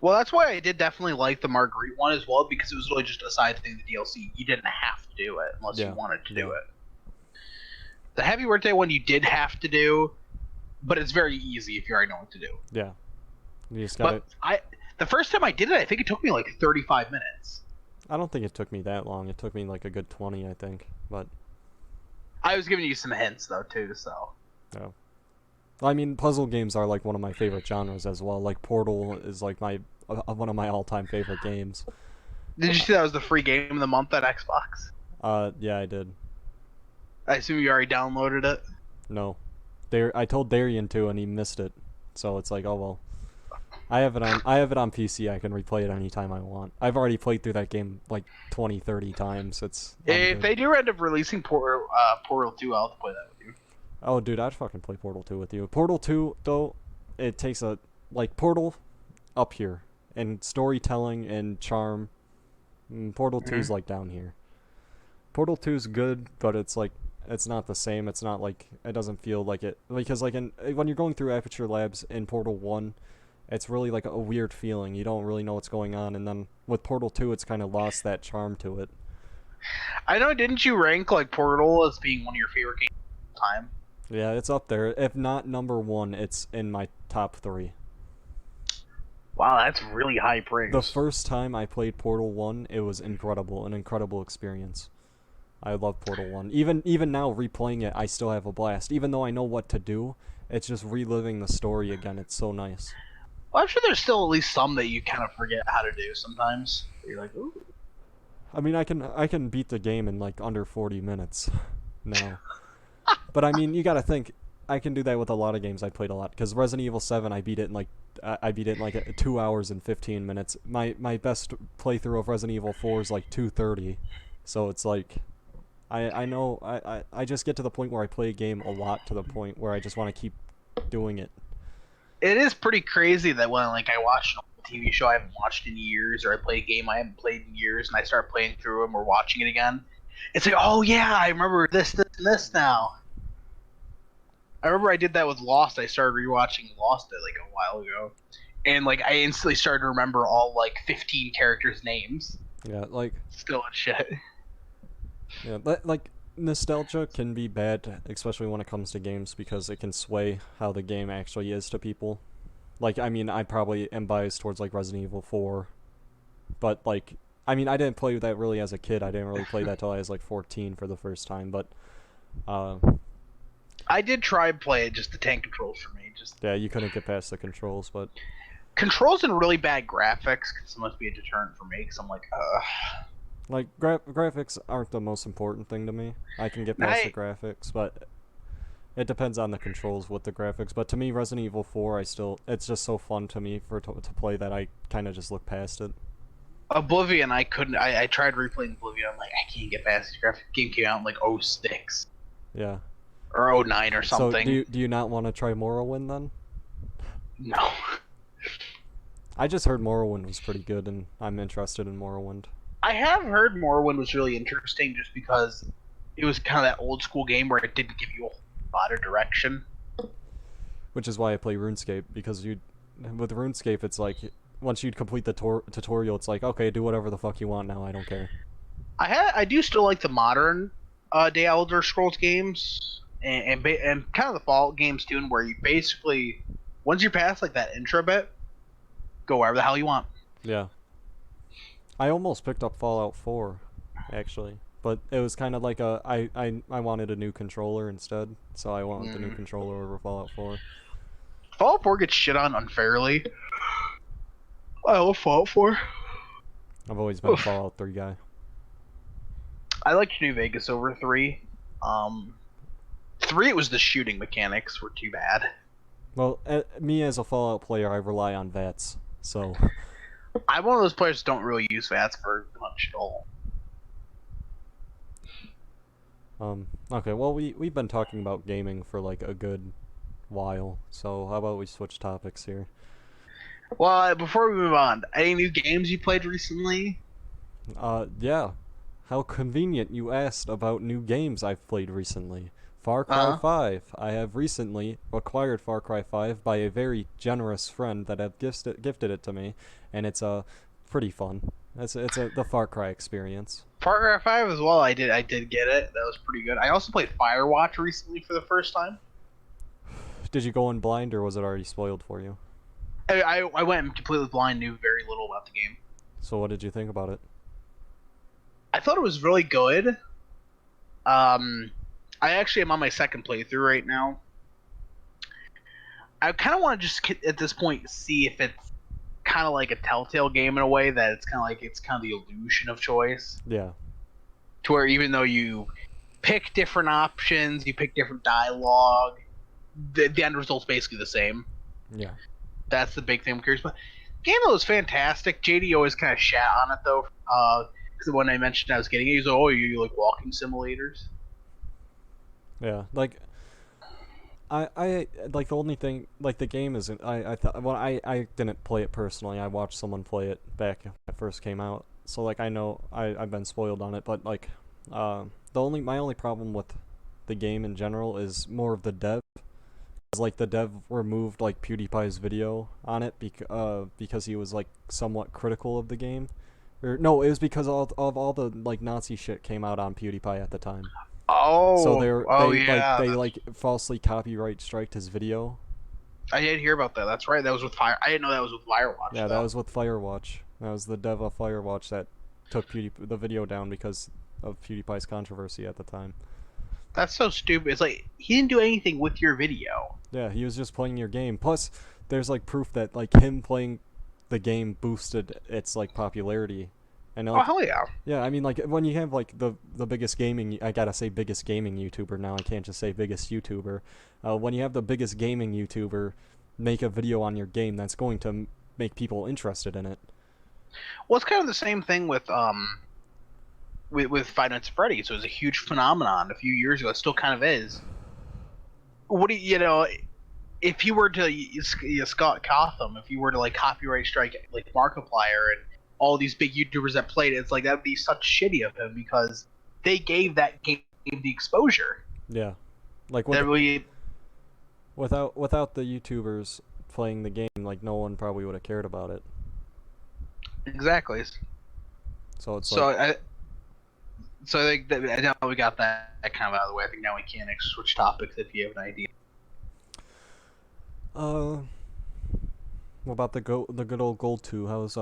Well, that's why I did definitely like the Marguerite one as well because it was really just a side thing. The DLC, you didn't have to do it unless you Yeah, wanted to do yeah, it. The Heavy Birthday one you did have to do, but it's very easy if you already know what to do. yeah. You just gotta. But the first time I did it, I think it took me like 35 minutes. I don't think it took me that long. It took me like a good 20, I think. But I was giving you some hints though too, so. no. I mean, puzzle games are like one of my favorite genres as well. Like Portal is like my one of my all-time favorite games. Did you see that was the free game of the month at Xbox? Yeah, I did. I assume you already downloaded it. No, I told Darian to, and he missed it. So it's like, oh well. I have it on PC. I can replay it anytime I want. I've already played through that game like 20, 30 times. I'm If good. they do end up releasing Portal 2, I'll have to play that with you. Oh, dude, I'd fucking play Portal 2 with you. Portal 2 though, it takes a like Portal up here and storytelling and charm. Portal 2 is Mm-hmm. like down here. Portal 2 is good, but it's like it's not the same. It's not like it doesn't feel like it because like when you're going through Aperture Labs in Portal 1, it's really like a weird feeling. You don't really know what's going on, and then with Portal 2, it's kind of lost that charm to it. I know, didn't you rank like Portal as being one of your favorite games of all time? Yeah, it's up there. If not number 1, it's in my top 3. Wow, that's really high The praise. first time I played Portal 1, it was incredible, an incredible experience. I love Portal 1. Even now replaying it, I still have a blast. Even though I know what to do, it's just reliving the story again. It's so nice. Well, I'm sure there's still at least some that you kind of forget how to do sometimes. You're like, ooh. I mean, I can beat the game in like under 40 minutes now. But I mean, you got to think I can do that with a lot of games I played a lot cuz Resident Evil 7 I beat it in like 2 hours and 15 minutes. My best playthrough of Resident Evil 4 is like 2:30. So it's like I know I just get to the point where I play a game a lot to the point where I just want to keep doing it. It is pretty crazy that when like I watch an old TV show I haven't watched in years, or I play a game I haven't played in years, and I start playing through them or watching it again, it's like, oh yeah, I remember this, and this now. I remember I did that with Lost. I started rewatching Lost like a while ago, and like I instantly started to remember all like 15 characters' names. Yeah, like Still and shit. yeah, like nostalgia can be bad, especially when it comes to games because it can sway how the game actually is to people. Like I mean, I probably am biased towards like Resident Evil 4, but like I mean, I didn't play that really as a kid. I didn't really play that till I was like 14 for the first time, but uh I did try and play it, just the tank controls for me. Just yeah, you couldn't get past the controls, but controls and really bad graphics because it must be a deterrent for me. Because I'm like, like graphics aren't the most important thing to me. I can get past the I graphics, but it depends on the controls with the graphics. But to me, Resident Evil 4, it's just so fun to me to play that I kind of just look past it. Oblivion, I couldn't. I tried replaying Oblivion. I'm like, I can't get past this graphic. Game came out in like '06 Yeah. or '09 or So something. do you not want to try Morrowind then? No. I just heard Morrowind was pretty good, and I'm interested in Morrowind, I have heard Morrowind was really interesting just because it was kind of that old school game where it didn't give you a whole lot of direction. which is why I play RuneScape because with RuneScape it's like once you complete the tutorial, it's like okay, do whatever the fuck you want now. I don't care. I do still like the modern Day Elder Scrolls games. and kind of the Fallout games too, where you basically once you pass like that intro bit, go wherever the hell you want. Yeah. I almost picked up Fallout 4, actually. But it was kind of like I wanted a new controller instead, so I went with the new Mm. controller over Fallout 4. Fallout 4 gets shit on unfairly. I love Fallout 4. I've always been a Fallout 3 guy. I liked New Vegas over 3. Um, 3 it was the shooting mechanics were too bad. Well, me as a Fallout player, I rely on VATS, so I'm one of those players that don't really use VATS very much at all. okay. Well, we've been talking about gaming for like a good while, so how about we switch topics here? Well, before we move on, any new games you played recently? Yeah. How convenient you asked about new games I've played recently. Far Cry Uh huh. 5. I have recently acquired Far Cry 5 by a very generous friend that have gifted it to me, and it's pretty fun. It's the Far Cry experience. Far Cry 5 as well. I did get it. That was pretty good. I also played Firewatch recently for the first time. Did you go in blind or was it already spoiled for you? I went completely blind, knew very little about the game. So what did you think about it? I thought it was really good. I actually am on my second playthrough right now. I kind of want to just at this point see if it's kind of like a Telltale game in a way that it's kind of the illusion of choice. Yeah. To where even though you pick different options, you pick different dialogue, the end result's basically the same. Yeah. That's the big thing I'm curious about. The game was fantastic. JD always kind of shat on it though, because when I mentioned I was getting it, he's like, "Oh, you like walking simulators?" Yeah. Like I like the only thing like the game isn't I thought well I didn't play it personally. I watched someone play it back when it first came out. So like I know I've been spoiled on it, but like my only problem with the game in general is more of the dev. Like the dev removed like PewDiePie's video on it because he was like somewhat critical of the game. Or no, it was because of all the like Nazi shit came out on PewDiePie at the time. So Oh yeah, they like falsely copyright striked his video. I did hear about that. That's right. That was with Fire. I didn't know that was with Firewatch Yeah, that though. was with Firewatch. That was the dev of Firewatch that took the video down because of PewDiePie's controversy at the time. That's so stupid. It's like he didn't do anything with your video. Yeah, he was just playing your game. Plus, there's like proof that like him playing the game boosted its like popularity. And Oh like hell yeah. yeah, I mean like when you have like the biggest gaming I gotta say biggest gaming YouTuber now, I can't just say biggest YouTuber. When you have the biggest gaming YouTuber make a video on your game, that's going to make people interested in it. Well, it's kind of the same thing with Five Nights at Freddy's. It was a huge phenomenon a few years ago. It still kind of is. What do you know? If you were to Scott Cotham, if you were to like copyright strike like Markiplier and all these big YouTubers that played it, it's like that would be such shitty of him because they gave that game the exposure Yeah, like that we without the YouTubers playing the game, like no one probably would have cared about it. exactly. So it's So like I think that now we got that kind of out of the way. I think now we can switch topics if you have an idea. uh what about the good old Gold 2? How's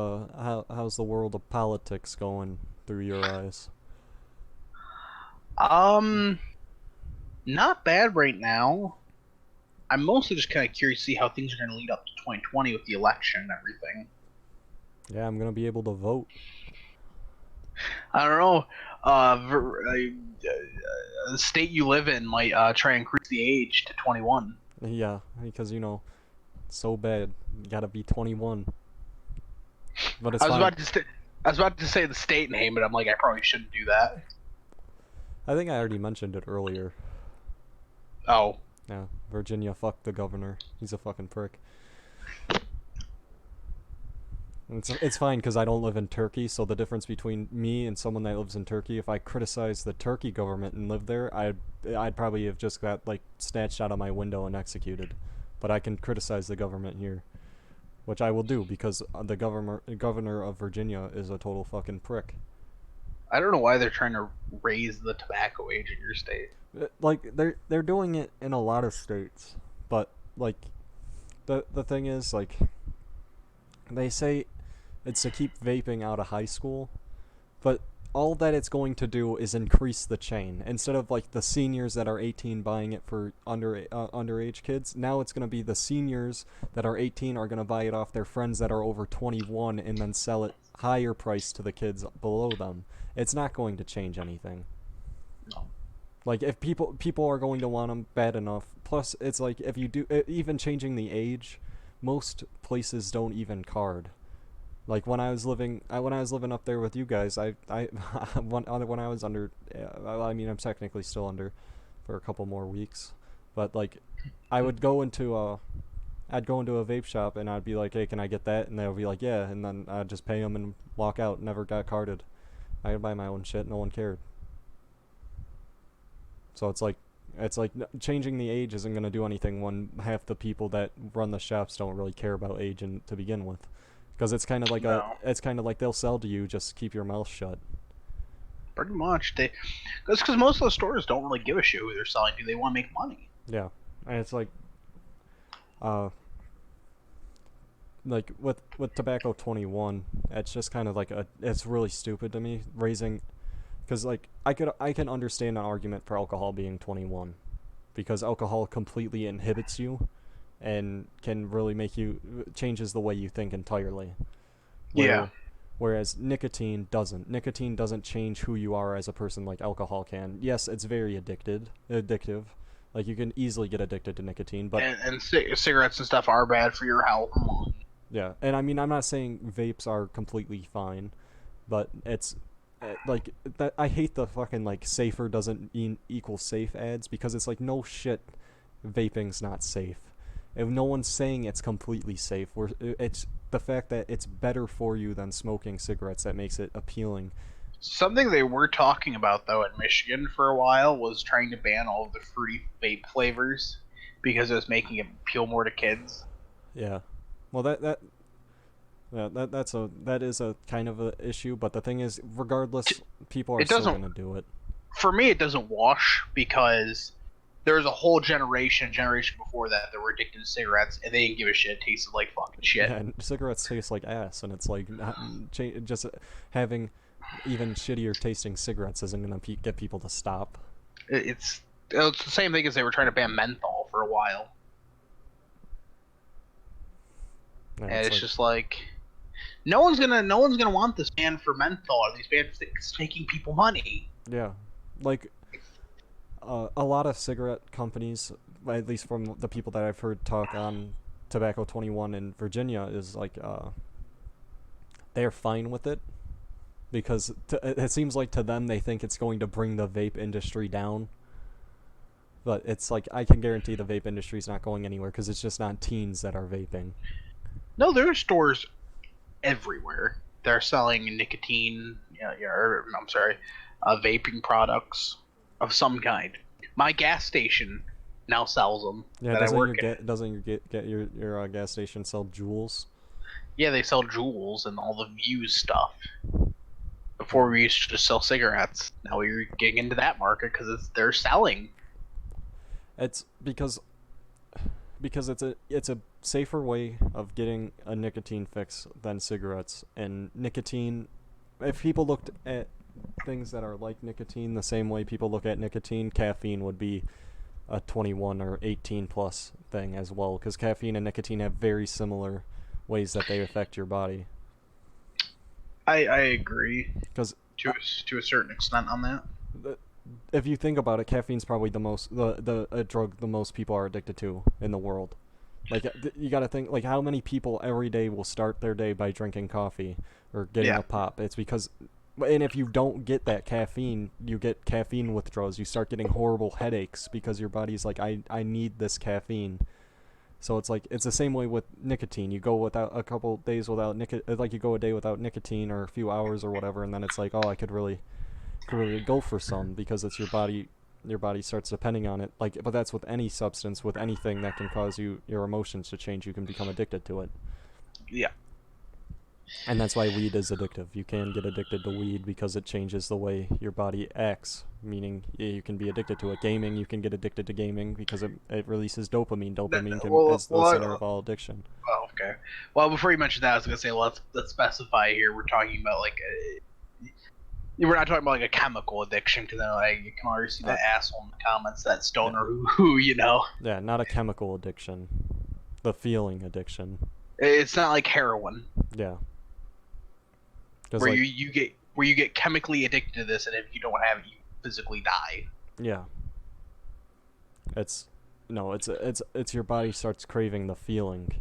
the world of politics going through your eyes? Um, Not bad right now. I'm mostly just kind of curious to see how things are going to lead up to 2020 with the election and everything. Yeah, I'm gonna be able to vote. I don't know. The state you live in might try and increase the age to 21. Yeah, because it's so bad. You gotta be 21. But it's I was fine. about to st- I was about to say the state name, but I'm like, I probably shouldn't do that. I think I already mentioned it earlier. Oh, Yeah, Virginia fucked the governor. He's a fucking prick. It's fine because I don't live in Turkey, so the difference between me and someone that lives in Turkey, if I criticize the Turkey government and live there, I'd probably have just got like snatched out of my window and executed. But I can criticize the government here, which I will do because the governor of Virginia is a total fucking prick. I don't know why they're trying to raise the tobacco age in your state. Like they're doing it in a lot of states, but like the thing is like they say it's to keep vaping out of high school, but all that it's going to do is increase the chain. Instead of like the seniors that are 18 buying it for underage kids, now it's going to be the seniors that are 18 are going to buy it off their friends that are over 21 and then sell it higher price to the kids below them. It's not going to change anything. No. Like if people are going to want them bad enough. Plus, it's like if you do even changing the age, most places don't even card. Like when I was living up there with you guys, I when I was under, I mean I'm technically still under, for a couple more weeks, but like, I would go into I'd go into a vape shop and I'd be like, hey, can I get that? And they'll be like, yeah, and then I'd just pay them and walk out. Never got carded. I could buy my own shit. No one cared. So it's like changing the age isn't gonna do anything when half the people that run the shops don't really care about age to begin with. Because No. it's kind of like they'll sell to you, just keep your mouth shut. Pretty much. That's because most of the stores don't really give a shit who they're selling to. They want to make money. Yeah, and it's uh, like with tobacco 21, it's just kind of like it's really stupid to me raising, because like I can understand an argument for alcohol being 21, because alcohol completely inhibits you, and can really make you changes the way you think entirely. Yeah. Where Whereas nicotine doesn't. Nicotine doesn't change who you are as a person like alcohol can. Yes, it's very addictive. Like you can easily get addicted to nicotine, but And cigarettes and stuff are bad for your health. yeah. And I mean, I'm not saying vapes are completely fine, but it's like that. I hate the fucking like safer doesn't equal safe ads, because it's like, no shit, vaping's not safe. If no one's saying it's completely safe, it's the fact that it's better for you than smoking cigarettes that makes it appealing. Something they were talking about though in Michigan for a while was trying to ban all of the fruity vape flavors because it was making it appeal more to kids. Yeah. Well, that is a kind of a issue, but the thing is, regardless, people are It still doesn't gonna do it. For me it doesn't wash because there was a whole generation before that were addicted to cigarettes and they didn't give a shit. It tasted like fucking shit. Yeah, and cigarettes taste like ass, and it's like just having even shittier tasting cigarettes isn't gonna get people to stop. It's the same thing as they were trying to ban menthol for a while, Yeah, and it's it's like, just like no one's gonna want this ban for menthol or these bans. It's making people money. yeah, like a lot of cigarette companies, at least from the people that I've heard talk on Tobacco 21 in Virginia, is like they're fine with it, because it seems like to them they think it's going to bring the vape industry down. But it's like, I can guarantee the vape industry's not going anywhere, because it's just not teens that are vaping. No, there are stores everywhere. They're selling nicotine, I'm sorry, vaping products of some kind. My gas station now sells them Yeah, that I work in. doesn't your gas station sell jewels? Yeah, they sell jewels and all the Views stuff. Before we used to just sell cigarettes. Now we're getting into that market because they're selling. It's because it's a safer way of getting a nicotine fix than cigarettes. And nicotine, if people looked at things that are like nicotine the same way people look at nicotine, caffeine would be a 21 or 18 plus thing as well, because caffeine and nicotine have very similar ways that they affect your body. I agree Because to a certain extent on that. if you think about it, caffeine's probably the a drug the most people are addicted to in the world. Like you got to think, like, how many people every day will start their day by drinking coffee or getting Yeah. a pop? It's because, and if you don't get that caffeine, you get caffeine withdrawals. You start getting horrible headaches because your body's like, I need this caffeine. So it's like, it's the same way with nicotine. You go without a couple days without like you go a day without nicotine or a few hours or whatever, and then it's like, oh, I could really go for some, because it's your body starts depending on it. Like, but that's with any substance, with anything that can cause your emotions to change. You can become addicted to it. Yeah. And that's why weed is addictive. You can get addicted to weed because it changes the way your body acts, meaning you can be addicted to it. Gaming, you can get addicted to gaming because it releases dopamine. Dopamine Well, is the center of all addiction. oh, okay. Well, before you mention that, I was gonna say, let's specify here. We're talking about like we're not talking about like a chemical addiction, because then like you can already see Uh, that asshole in the comments, that yeah, stoner who you know. yeah, not a chemical addiction, the feeling addiction. It's not like heroin, Yeah, because where like you get chemically addicted to this, and if you don't have it, you physically die. yeah, it's no, it's your body starts craving the feeling.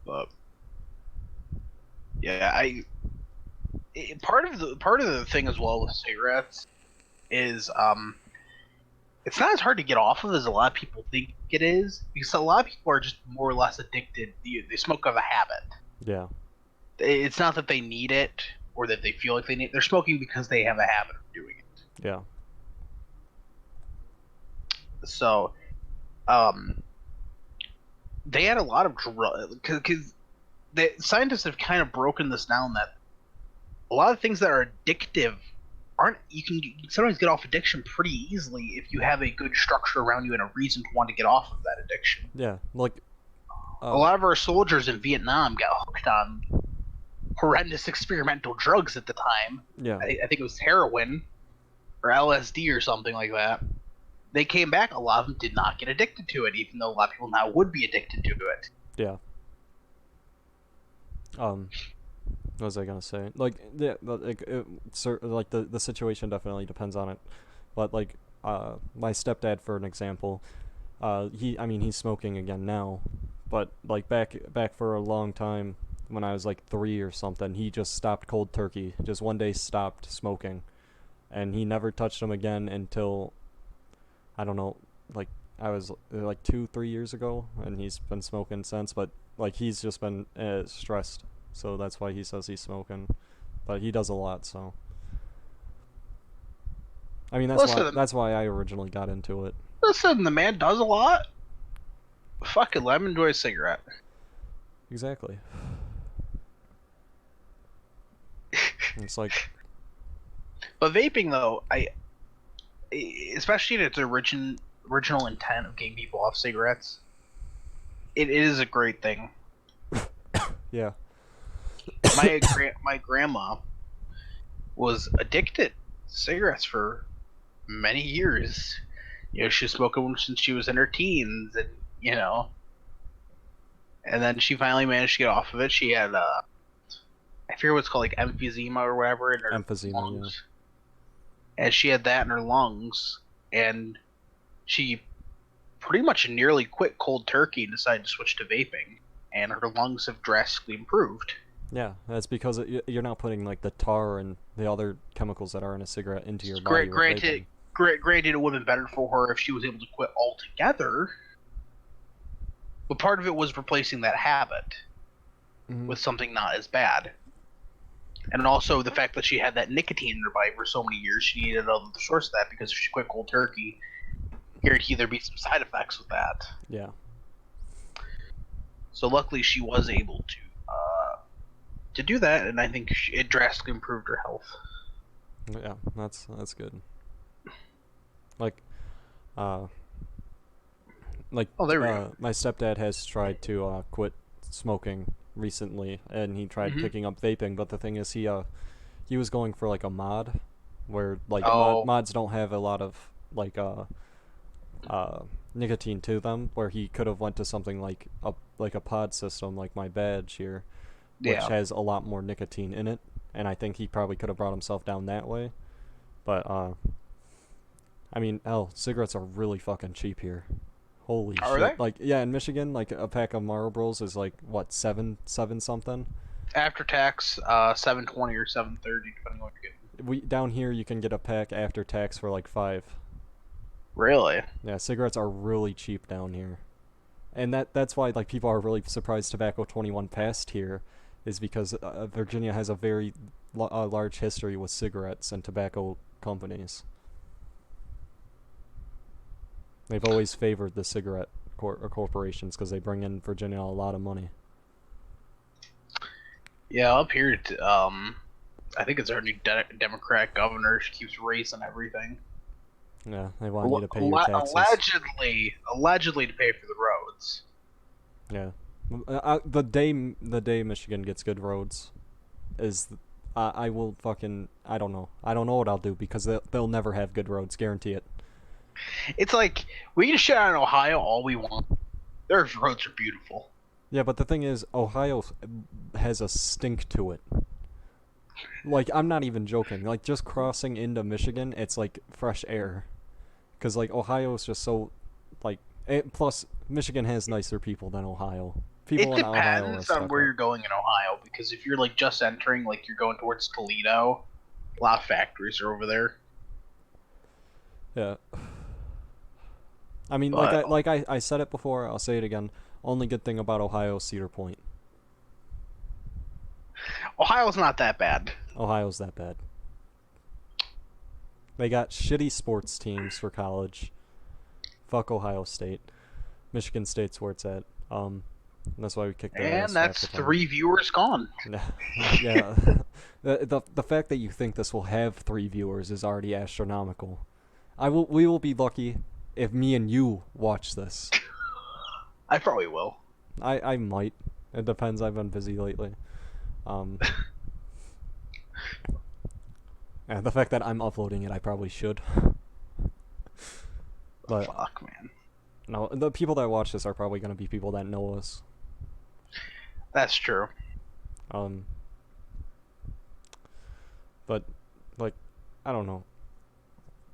But yeah, part of the thing as well with cigarettes is it's not as hard to get off of as a lot of people think it is, because a lot of people are just more or less addicted. They smoke out of a habit. Yeah, It's not that they need it or that they feel like they need it. They're smoking because they have a habit of doing it. yeah, So they had a lot of drugs, because the scientists have kind of broken this down, that a lot of things that are addictive aren't. You can sometimes get off addiction pretty easily if you have a good structure around you and a reason to want to get off of that addiction. yeah. Like A lot of our soldiers in Vietnam got hooked on horrendous experimental drugs at the time. yeah, I think it was heroin or LSD or something like that. They came back. A lot of them did not get addicted to it, even though a lot of people now would be addicted to it. yeah. What was I gonna say? Like, yeah, like the situation definitely depends on it, but like, my stepdad, for an example, I mean, he's smoking again now, but like back for a long time when I was like 3 or something, he just stopped cold turkey. Just one day stopped smoking, and he never touched them again until I don't know, like I was like 2 3 years ago, and he's been smoking since. But like he's just been stressed, so that's why he says he's smoking. But he does a lot, so I mean Listen, that's why I originally got into it. listen, the man does a lot. Fucking let him enjoy a cigarette. Exactly. It's like But vaping, though, especially in its original intent of getting people off cigarettes, it is a great thing. yeah, My grandma was addicted to cigarettes for many years. You know, she was smoking them since she was in her teens, and you know, and then she finally managed to get off of it. She had I forget what it's called, like emphysema or whatever in her emphysema. Yeah, lungs, and she had that in her lungs, and she pretty much nearly quit cold turkey and decided to switch to vaping, and her lungs have drastically improved. yeah. That's because you're not putting like the tar and the other chemicals that are in a cigarette into your body with vaping. Granted, it would have been better for her if she was able to quit altogether, but part of it was replacing that habit with something not as bad. And also the fact that she had that nicotine in her body for so many years, she needed another source of that, because if she quit cold turkey, guarantee there'd be some side effects with that. Yeah, So luckily, she was able to do that, and I think it drastically improved her health. yeah. That's good. Like, uh, Oh, there we go. my stepdad has tried to quit smoking recently, and he tried Mm-hmm. picking up vaping. But the thing is, he was going for like a mod, where like Oh, mods don't have a lot of like nicotine to them. Where he could have went to something like a pod system, like my badge here, which yeah. has a lot more nicotine in it. And I think he probably could have brought himself down that way. But I mean, hell, cigarettes are really fucking cheap here. Holy Are they? shit! Like, yeah, in Michigan, like a pack of Marlboros is like what, seven something. After tax, 720 or 730, depending on what you're getting. We down here you can get a pack after tax for like 5. Really? Yeah, cigarettes are really cheap down here, and that's why like people are really surprised Tobacco 21 passed here, is because Virginia has a very large history with cigarettes and tobacco companies. They've always favored the cigarette corporations because they bring in Virginia a lot of money. Yeah, up here, I think it's our new Democrat governor. She keeps raising everything. Yeah, they want you to pay your taxes. Allegedly to pay for the roads. Yeah, the day Michigan gets good roads is, I will fucking, I don't know what I'll do because they'll never have good roads, guarantee it. It's like we can shit on Ohio all we want. Their roads are beautiful. Yeah, but the thing is, Ohio has a stink to it. Like, I'm not even joking. Like, just crossing into Michigan, it's like fresh air. Because, like, Ohio is just so, like, plus, Michigan has nicer people than Ohio. It People in Ohio are depends on stuck where up. you're going in Ohio because if you're like just entering, like you're going towards Toledo, a lot of factories are over there. Yeah. I mean, But I said it before, I'll say it again. Only good thing about Ohio is Cedar Point. Ohio's not that bad. Ohio's that bad. They got shitty sports teams for college. Fuck Ohio State. Michigan State's where it's at. That's why we kick their And ass half that's the time. 3 viewers gone. Yeah. The fact that you think this will have 3 viewers is already astronomical. We will be lucky if me and you watch this. I probably will. I might. It depends. I've been busy lately. Um, and the fact that I'm uploading it, I probably should. But Fuck, man. no, the people that watch this are probably gonna be people that know us. That's true. Um, but like, I don't know.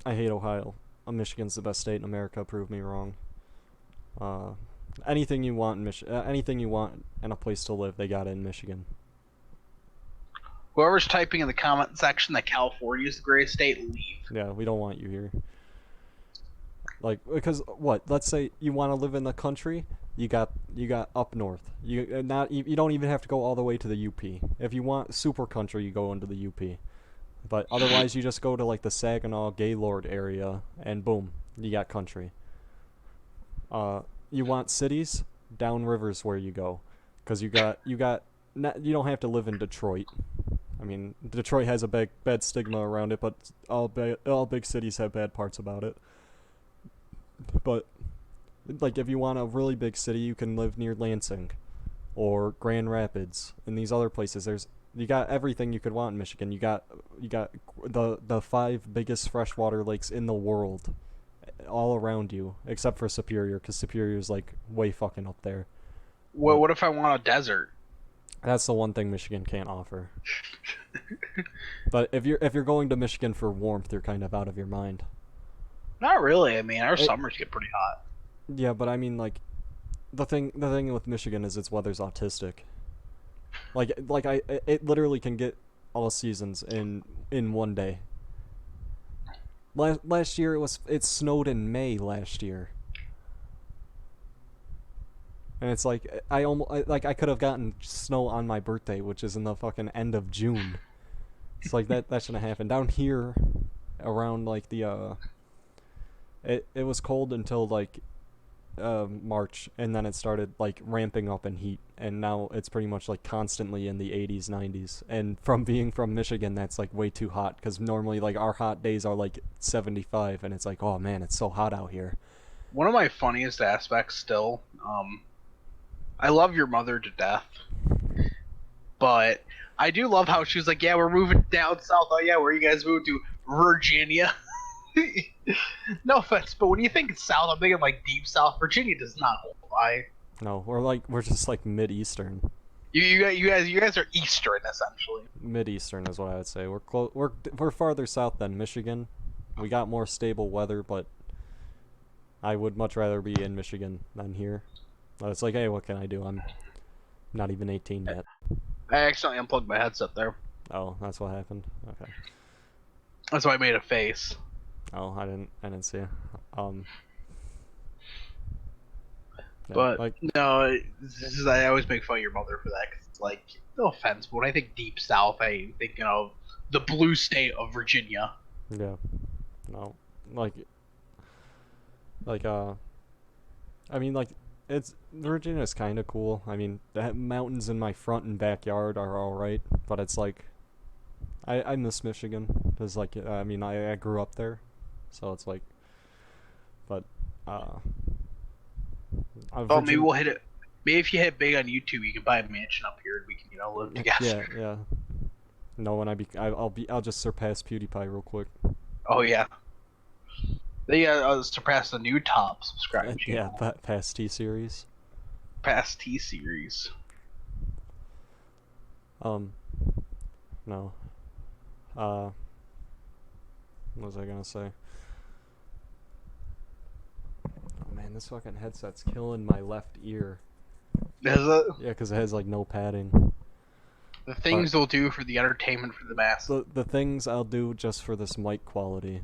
I hate Ohio. Michigan's the best state in America. Prove me wrong. Uh, anything you want in anything you want and a place to live, they got it in Michigan. Whoever's typing in the comment section that California is the greatest state, leave. Yeah, we don't want you here. Like, because what? Let's say you want to live in the country. You got up north. You don't even have to go all the way to the UP. If you want super country, you go into the UP. But otherwise, you just go to like the Saginaw Gaylord area, and boom, you got country. You want cities? Downriver's where you go, because you don't have to live in Detroit. I mean, Detroit has a bad stigma around it, but all big cities have bad parts about it. But like, if you want a really big city, you can live near Lansing, or Grand Rapids, and these other places. You got everything you could want in Michigan. You got the 5 biggest freshwater lakes in the world, all around you, except for Superior, because Superior's like way fucking up there. But What if I want a desert? that's the one thing Michigan can't offer. But if you're going to Michigan for warmth, you're kind of out of your mind. Not really. I mean, our It, summers get pretty hot. yeah, but I mean, like, the thing with Michigan is its weather's autistic. It literally can get all seasons in one day. Last year it snowed in May last year. And it's like I could have gotten snow on my birthday, which is in the fucking end of June. It's like that shouldn't happen. Down here around like it was cold until like March, and then it started like ramping up in heat, and now it's pretty much like constantly in the 80s, 90s. And from being from Michigan, that's like way too hot, because normally like our hot days are like 75, and it's like, oh man, it's so hot out here. One of my funniest aspects still, I love your mother to death, but I do love how she was like, yeah, we're moving down south. Oh yeah, where you guys moving to? Virginia. No offense, but when you think south, I'm thinking like deep south. Virginia does not qualify. No, we're just like mid-eastern. You guys are eastern essentially. Mid-eastern is what I would say. We're farther south than Michigan. We got more stable weather, but I would much rather be in Michigan than here. But it's like, hey, what can I do? I'm not even 18 yet. I accidentally unplugged my headset there. Oh, that's what happened. Okay. That's why I made a face. Oh, I didn't see. Um. Yeah, But like, no, I always make fun of your mother for that. Cause it's like, no offense, but when I think deep south, I think the blue state of Virginia. yeah, no, like, I mean, like, it's Virginia's kind of cool. I mean, the mountains in my front and backyard are all right, but it's like I miss Michigan because like I mean I grew up there, so it's like, but uh, Well, maybe Virginia. we'll hit it. Maybe if you hit big on YouTube, you can buy a mansion up here, and we can live Yeah, together. yeah. No, when I'll just surpass PewDiePie real quick. Oh yeah, they surpassed the new top subscribe Yeah, channel, past T series. past T series. Um, no. What was I gonna say? Oh man, this fucking headset's killing my left ear. Is it Yeah, 'cause it has like no padding. the But things they'll do for the entertainment for the masses? the things I'll do just for this mic quality,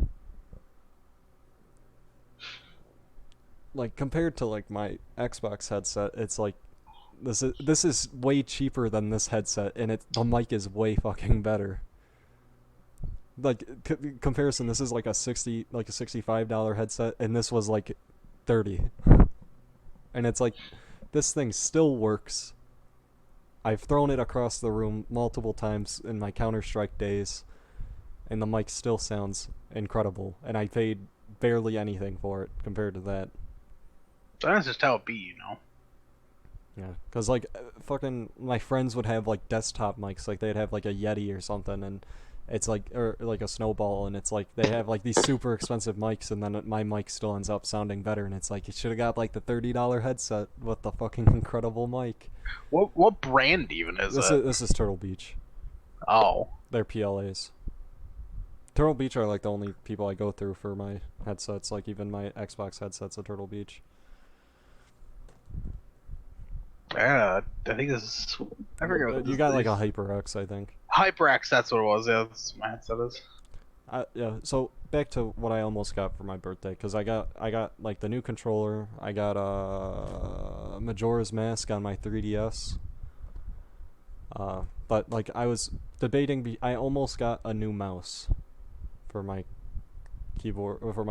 like compared to like my Xbox headset, it's like this is way cheaper than this headset, and the mic is way fucking better. Like comparison, this is like a $65 headset, and this was like 30, and it's like this thing still works. I've thrown it across the room multiple times in my Counter-Strike days, and the mic still sounds incredible, and I paid barely anything for it compared to that. That's just how it be. Yeah, because like fucking my friends would have like desktop mics, like they'd have like a Yeti or something, and it's like or like a Snowball, and it's like they have like these super expensive mics, and then my mic still ends up sounding better, and it's like you should have got like the $30 headset with the fucking incredible mic. What brand even is This it? is this is Turtle Beach. Oh, They're PLAs. Turtle Beach are like the only people I go through for my headsets. Like even my Xbox headset's a Turtle Beach. yeah. I think this is. I forget what this You got like is. a HyperX, I think. HyperX. That's what it was. Yeah, that's what my headset is. Yeah. So back to what I almost got for my birthday, because I got like the new controller. I got Majora's Mask on my 3DS. But like I was debating. I almost got a new mouse for my keyboard, or for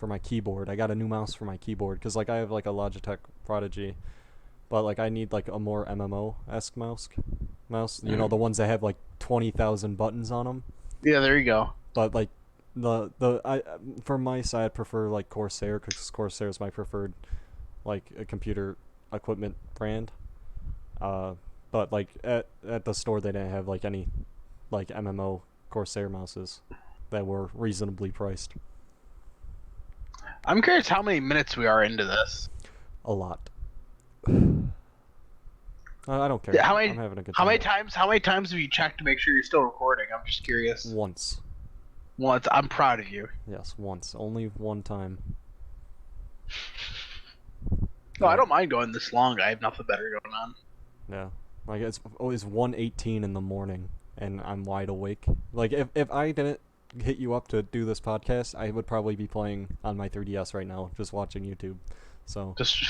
my keyboard. I got a new mouse for my keyboard because like I have like a Logitech Prodigy, but like I need like a more MMO-esque mouse. You know, the ones that have like 20,000 buttons on them. Yeah, there you go. But like the I for my side prefer like Corsair, because Corsair is my preferred like a computer equipment brand. Uh, but like at the store they didn't have like any like MMO Corsair mouses that were reasonably priced. I'm curious how many minutes we are into this. A lot. I don't care. Yeah, I'm having a good how time. many times have you checked to make sure you're still recording? I'm just curious. Once. Once. I'm proud of you. Yes, once. Only one time. No, I don't mind going this long. I have nothing better going on. Yeah. Like it's always 1:18 in the morning and I'm wide awake. Like if I didn't hit you up to do this podcast, I would probably be playing on my 3DS right now, just watching YouTube. So Just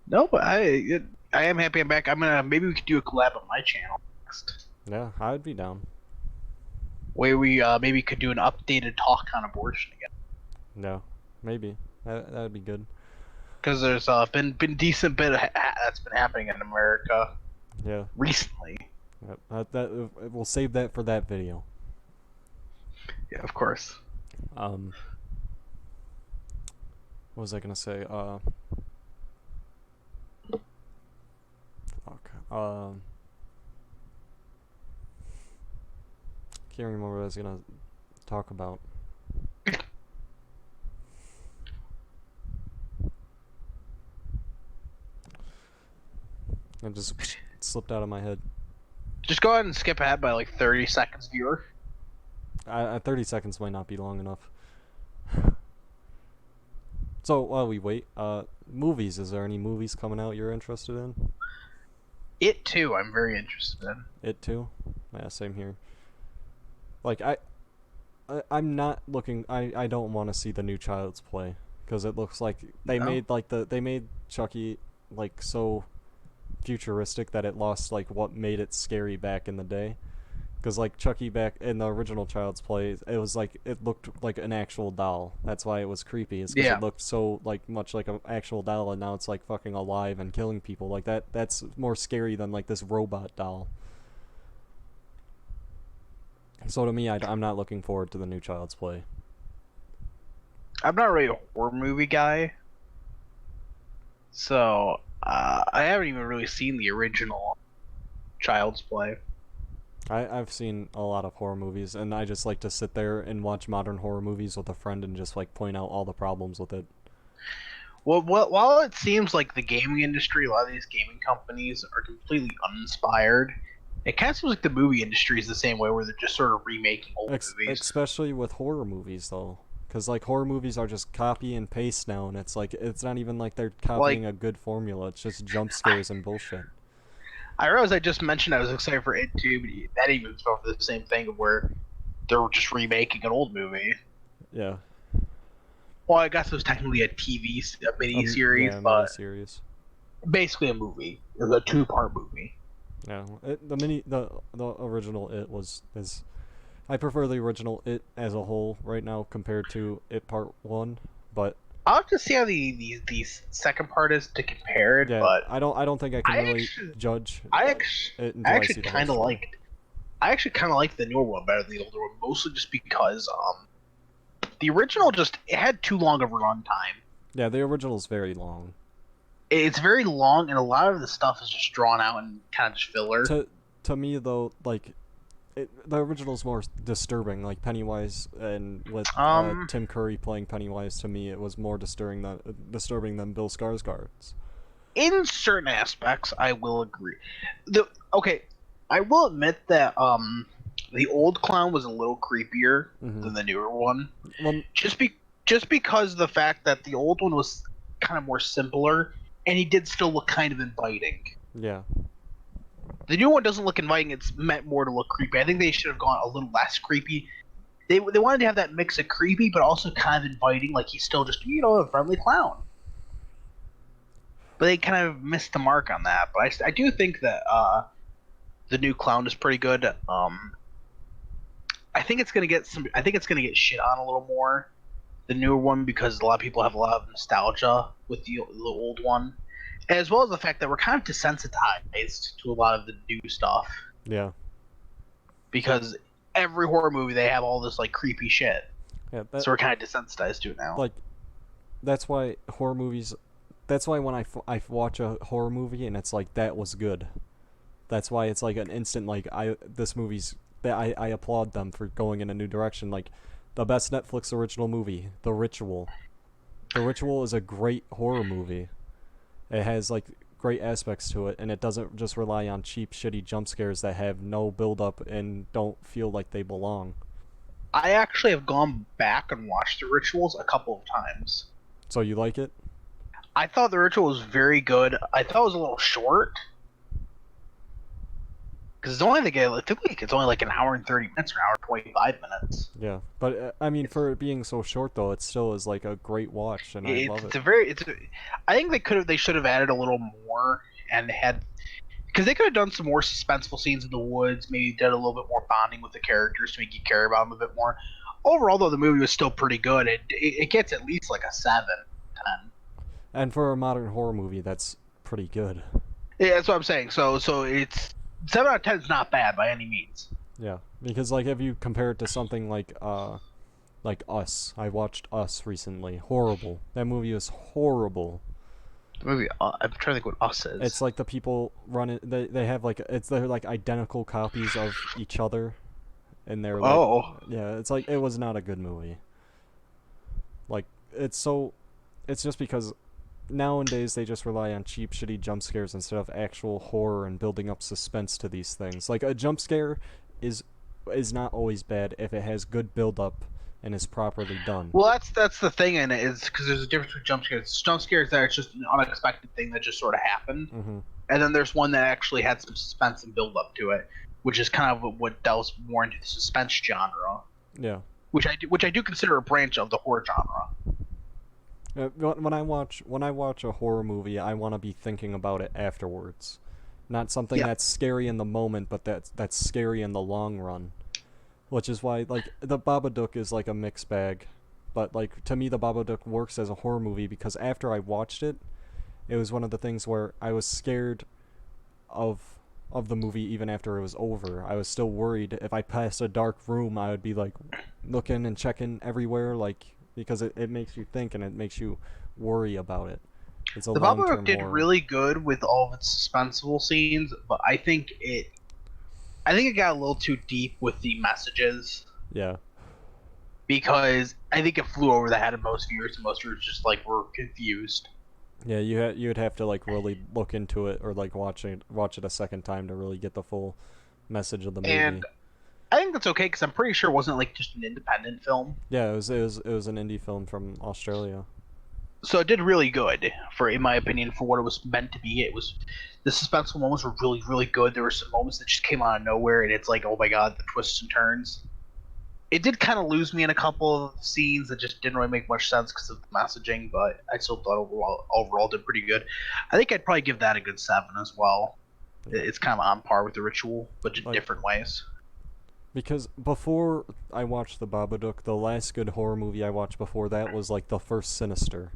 no, but I am happy I'm back. Maybe we could do a collab on my channel next. yeah, I'd be down. Where we maybe could do an updated talk on abortion again. No, maybe that'd be good. Because there's been decent bit that's been happening in America Yeah. recently. We'll save that for that video. Yeah, of course. What was I gonna say? Fuck. Can't remember what I was gonna talk about. It just slipped out of my head. Just go ahead and skip ahead by like 30 seconds, viewer. 30 seconds might not be long enough. So while we wait, movies. Is there any movies coming out you're interested in? It too, I'm very interested in. It too. Yeah, same here. Like I'm not looking. I don't want to see the new Child's Play because it looks like they made Chucky like so futuristic that it lost like what made it scary back in the day. Because like Chucky back in the original Child's Play, it was like it looked like an actual doll. That's why it was creepy. It's because Yeah. it looked so like much like an actual doll, and now it's like fucking alive and killing people. Like that. That's more scary than like this robot doll. So to me, I'm not looking forward to the new Child's Play. I'm not really a horror movie guy, so I haven't even really seen the original Child's Play. I've seen a lot of horror movies, and I just like to sit there and watch modern horror movies with a friend and just like point out all the problems with it. Well, while it seems like the gaming industry, a lot of these gaming companies are completely uninspired, it kind of seems like the movie industry is the same way, where they're just sort of remaking old movies. Especially with horror movies, though. Because, like, horror movies are just copy and paste now, and it's like, it's not even like they're Like, copying a good formula. It's just jump scares and bullshit. I realize I just mentioned I was excited for it too, but that even goes for the same thing where they're just remaking an old movie. Yeah. Well, I guess it was technically a mini series, Yeah, but miniseries. basically a movie. It was a two-part movie. Yeah. The original It is. I prefer the original It as a whole right now compared to It Part 1, but I'll have to see how the second part is to compare it, yeah, but I don't think I can really judge I it I until I see actually the whole kind of story. liked I actually kind of liked the newer one better than the older one, mostly just because the original just it had too long of a runtime. Yeah, the original's very long. It's very long, and a lot of the stuff is just drawn out and kind of just filler. To me though, like the original's more disturbing. Like Pennywise and with Tim Curry playing Pennywise, to me it was more disturbing than Bill Skarsgård's. In certain aspects, I will agree. Okay, I will admit that the old clown was a little creepier than the newer one. Well, Just because of the fact that the old one was kind of more simpler, and he did still look kind of inviting. yeah. The new one doesn't look inviting; it's meant more to look creepy. I think they should have gone a little less creepy. They wanted to have that mix of creepy, but also kind of inviting, like he's still just a friendly clown. But they kind of missed the mark on that. But I do think that the new clown is pretty good. I think it's gonna get shit on a little more, the newer one, because a lot of people have a lot of nostalgia with the old one, as well as the fact that we're kind of desensitized to a lot of the new stuff. Yeah. Because every horror movie they have all this like creepy shit. Yeah. So we're kind of desensitized to it now. Like, that's why horror movies. That's why when I watch a horror movie and it's like that was good. That's why it's like an instant like this movie's that I applaud them for going in a new direction. Like the best Netflix original movie, The Ritual. The Ritual is a great horror movie. It has like great aspects to it, and it doesn't just rely on cheap, shitty jump scares that have no build up and don't feel like they belong. I actually have gone back and watched The Rituals a couple of times. So you like it? I thought The Ritual was very good. I thought it was a little short. Because it's only like an hour and 30 minutes or an hour and 25 minutes. Yeah, but I mean, for it being so short though, it still is like a great watch, and I love it. I think they should have added a little more and because they could have done some more suspenseful scenes in the woods, maybe did a little bit more bonding with the characters to make you care about them a bit more. Overall, though, the movie was still pretty good. It gets at least like a 7, 10. And for a modern horror movie, that's pretty good. Yeah, that's what I'm saying. So it's 7 out of 10 is not bad by any means. Yeah, because like if you compare it to something like Us, I watched Us recently. Horrible. That movie is horrible. The movie, I'm trying to think what Us is. It's like the people running. They have like they're like identical copies of each other, and they're like, yeah. It's like it was not a good movie. Like it's just because nowadays they just rely on cheap, shitty jump scares instead of actual horror and building up suspense to these things. Like a jump scare is not always bad if it has good build up and is properly done. Well, that's the thing in it, is because there's a difference between jump scares. Jump scares that it's just an unexpected thing that just sort of happened, and then there's one that actually had some suspense and build up to it, which is kind of what delves more into the suspense genre. Yeah. Which I do consider a branch of the horror genre. When I watch a horror movie, I want to be thinking about it afterwards. not something Yeah. that's scary in the moment, but that's scary in the long run. Which is why like the Babadook is like a mixed bag, but like to me the Babadook works as a horror movie because after I watched it, it was one of the things where I was scared of of the movie even after it was over. I was still worried if I passed a dark room, I would be like looking and checking everywhere, like because it makes you think and it makes you worry about it. It's a The long Babadook term did horror. really good with all of its suspenseful scenes, but I think it got a little too deep with the messages Yeah. because I think it flew over the head of most viewers, and most viewers just like were confused. Yeah, you'd have to like really look into it or like watch it a second time to really get the full message of the And movie. I think that's okay because I'm pretty sure it wasn't like just an independent film, Yeah, it was an indie film from Australia. so it did really good for, in my opinion, for what it was meant to be. It was the suspenseful moments were really, really good. There were some moments that just came out of nowhere, and it's like, oh my god, the twists and turns. It did kind of lose me in a couple of scenes that just didn't really make much sense because of the messaging, but I still thought overall did pretty good. I think I'd probably give that a good 7 as well. Yeah. It's kind of on par with the Ritual, but just Like different ways. because before I watched the Babadook, the last good horror movie I watched before that was like the first Sinister.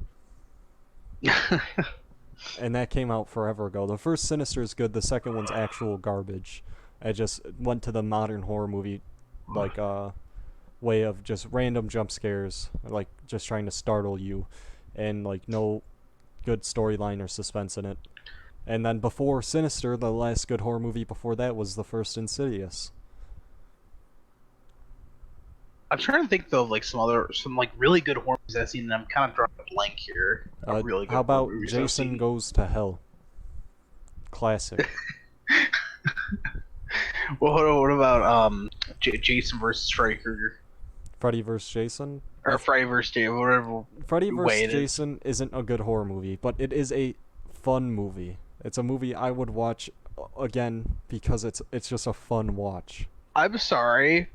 And that came out forever ago. The first Sinister is good, the second one's actual garbage. I just went to the modern horror movie like way of just random jump scares, like just trying to startle you and like no good storyline or suspense in it. And then before Sinister, the last good horror movie before that was the first Insidious. I'm trying to think though of like some like really good horror movies I've seen, and I'm kind of drawing a blank here of really How good horror about movies I've Jason seen. Goes to Hell? Classic. Well, what about Jason versus Freddy Krueger Freddy vs. Jason? or Freddy versus Jason, whatever Freddy way vs. it is? Jason isn't a good horror movie, but it is a fun movie. It's a movie I would watch again because it's just a fun watch. I'm sorry,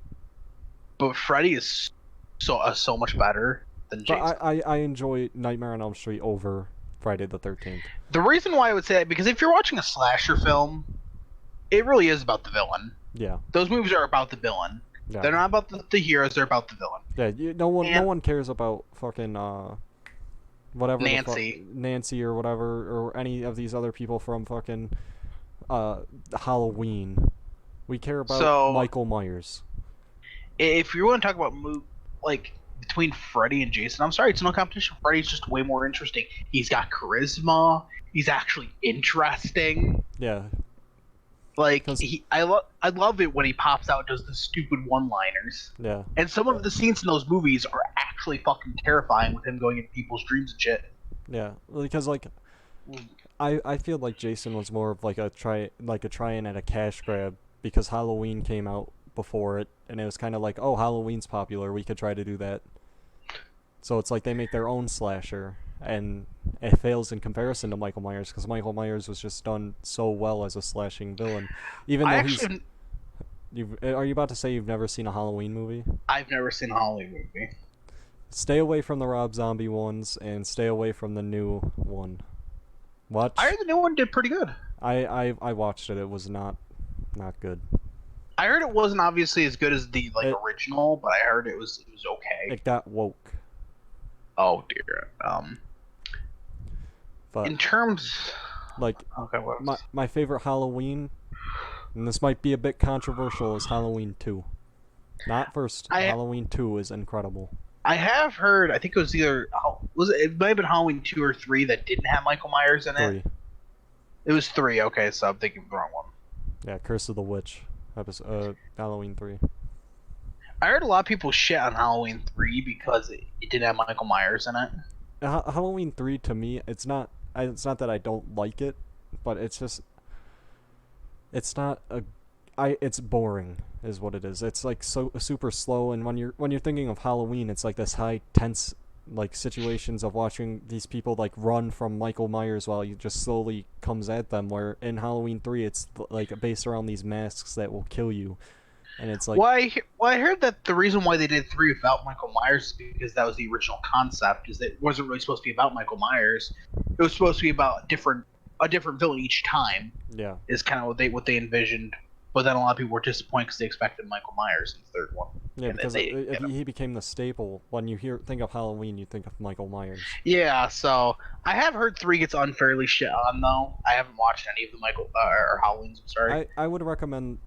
but Freddy is so much better than But Jason. I enjoy Nightmare on Elm Street over Friday the 13th. The reason why I would say that because if you're watching a slasher film, it really is about the villain. Yeah. Those movies are about the villain. Yeah. They're not about the heroes. They're about the villain. Yeah, no And one cares about fucking whatever Nancy. Nancy or whatever or any of these other people from fucking uh Halloween. We care about So Michael Myers. if you want to talk about like between Freddy and Jason, I'm sorry, it's no competition. Freddy's just way more interesting. He's got charisma. He's actually interesting. Yeah, Like cuz I love it when he pops out and does the stupid one-liners. yeah. And some of the scenes in those movies are actually fucking terrifying with him going into people's dreams and shit. Yeah, because like I feel like Jason was more of like a try-in at a cash grab because Halloween came out before it and it was kind of like, "Oh, Halloween's popular, we could try to do that." So it's like they make their own slasher and it fails in comparison to Michael Myers because Michael Myers was just done so well as a slashing villain. Even I though actually are you about to say you've never seen a Halloween movie? I've never seen a Halloween movie. Stay away from the Rob Zombie ones and stay away from the new one. I Watch. heard the new one did pretty good. I watched it. It was not good. I heard it wasn't obviously as good as the like It original, but I heard it was okay. it got woke. Oh dear. But In terms, like okay, what? my favorite Halloween, and this might be a bit controversial, is Halloween 2. Not first. I Halloween 2 is incredible. I have heard. I think it was either was it? It might have been Halloween 2 or 3 that didn't have Michael Myers in it. 3. It was 3. Okay, so I'm thinking of the wrong one. Yeah, Curse of the Witch. Halloween 3. I heard a lot of people shit on Halloween 3 because it didn't have Michael Myers in it. Halloween 3 to me, it's not that I don't like it, but it's just it's not a it's boring is what it is. It's like so super slow and when you're thinking of Halloween, it's like this high tense like situations of watching these people like run from Michael Myers while he just slowly comes at them where in Halloween 3 it's like based around these masks that will kill you and it's like I heard that the reason why they did 3 without Michael Myers is because that was the original concept. Is that it wasn't really supposed to be about Michael Myers. It was supposed to be about different a different villain each time. Yeah. Is kind of what they envisioned. But then a lot of people were disappointed because they expected Michael Myers in the third one, Yeah, and then because they didn't get him. he became the staple. When you think of Halloween, you think of Michael Myers. Yeah, so I have heard three gets unfairly shit on though. I haven't watched any of the Michael or Halloweens. I'm sorry. I would recommend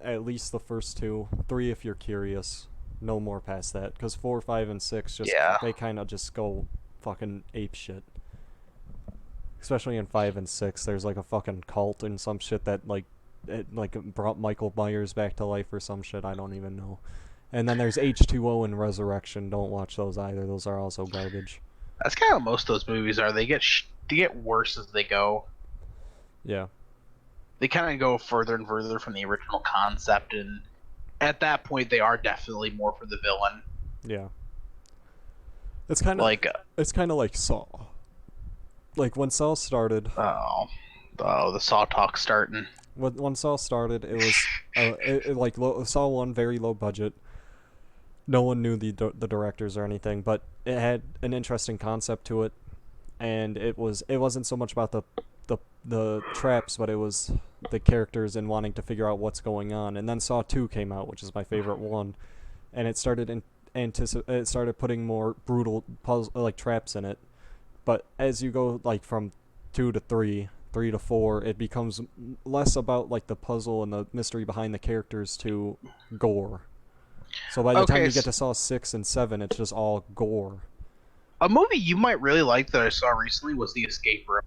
at least the first two, three if you're curious. No more past that, because 4, 5, and 6 just Yeah. they kind of just go fucking ape shit. Especially in 5 and 6, there's like a fucking cult and some shit that like it like brought Michael Myers back to life or some shit. I don't even know. And then there's H2O and Resurrection. Don't watch those either. Those are also garbage. That's kind of what most of those movies are. They get worse as they go. Yeah. They kind of go further and further from the original concept, and at that point, they are definitely more for the villain. Yeah. It's kind of Like, it's kind of like Saw. Like when Saw started, the Saw talk starting. when Saw started, it was like Saw 1 very low budget. No one knew the directors or anything, but it had an interesting concept to it, and it wasn't so much about the traps, but it was the characters and wanting to figure out what's going on. And then Saw 2 came out, which is my favorite one, and it started it started putting more brutal puzzle like traps in it. But as you go like from 2 to 3, 3 to 4, it becomes less about like the puzzle and the mystery behind the characters to gore. So by the time Okay, you get to Saw 6 and 7, it's just all gore. a movie you might really like that I saw recently was The Escape Room.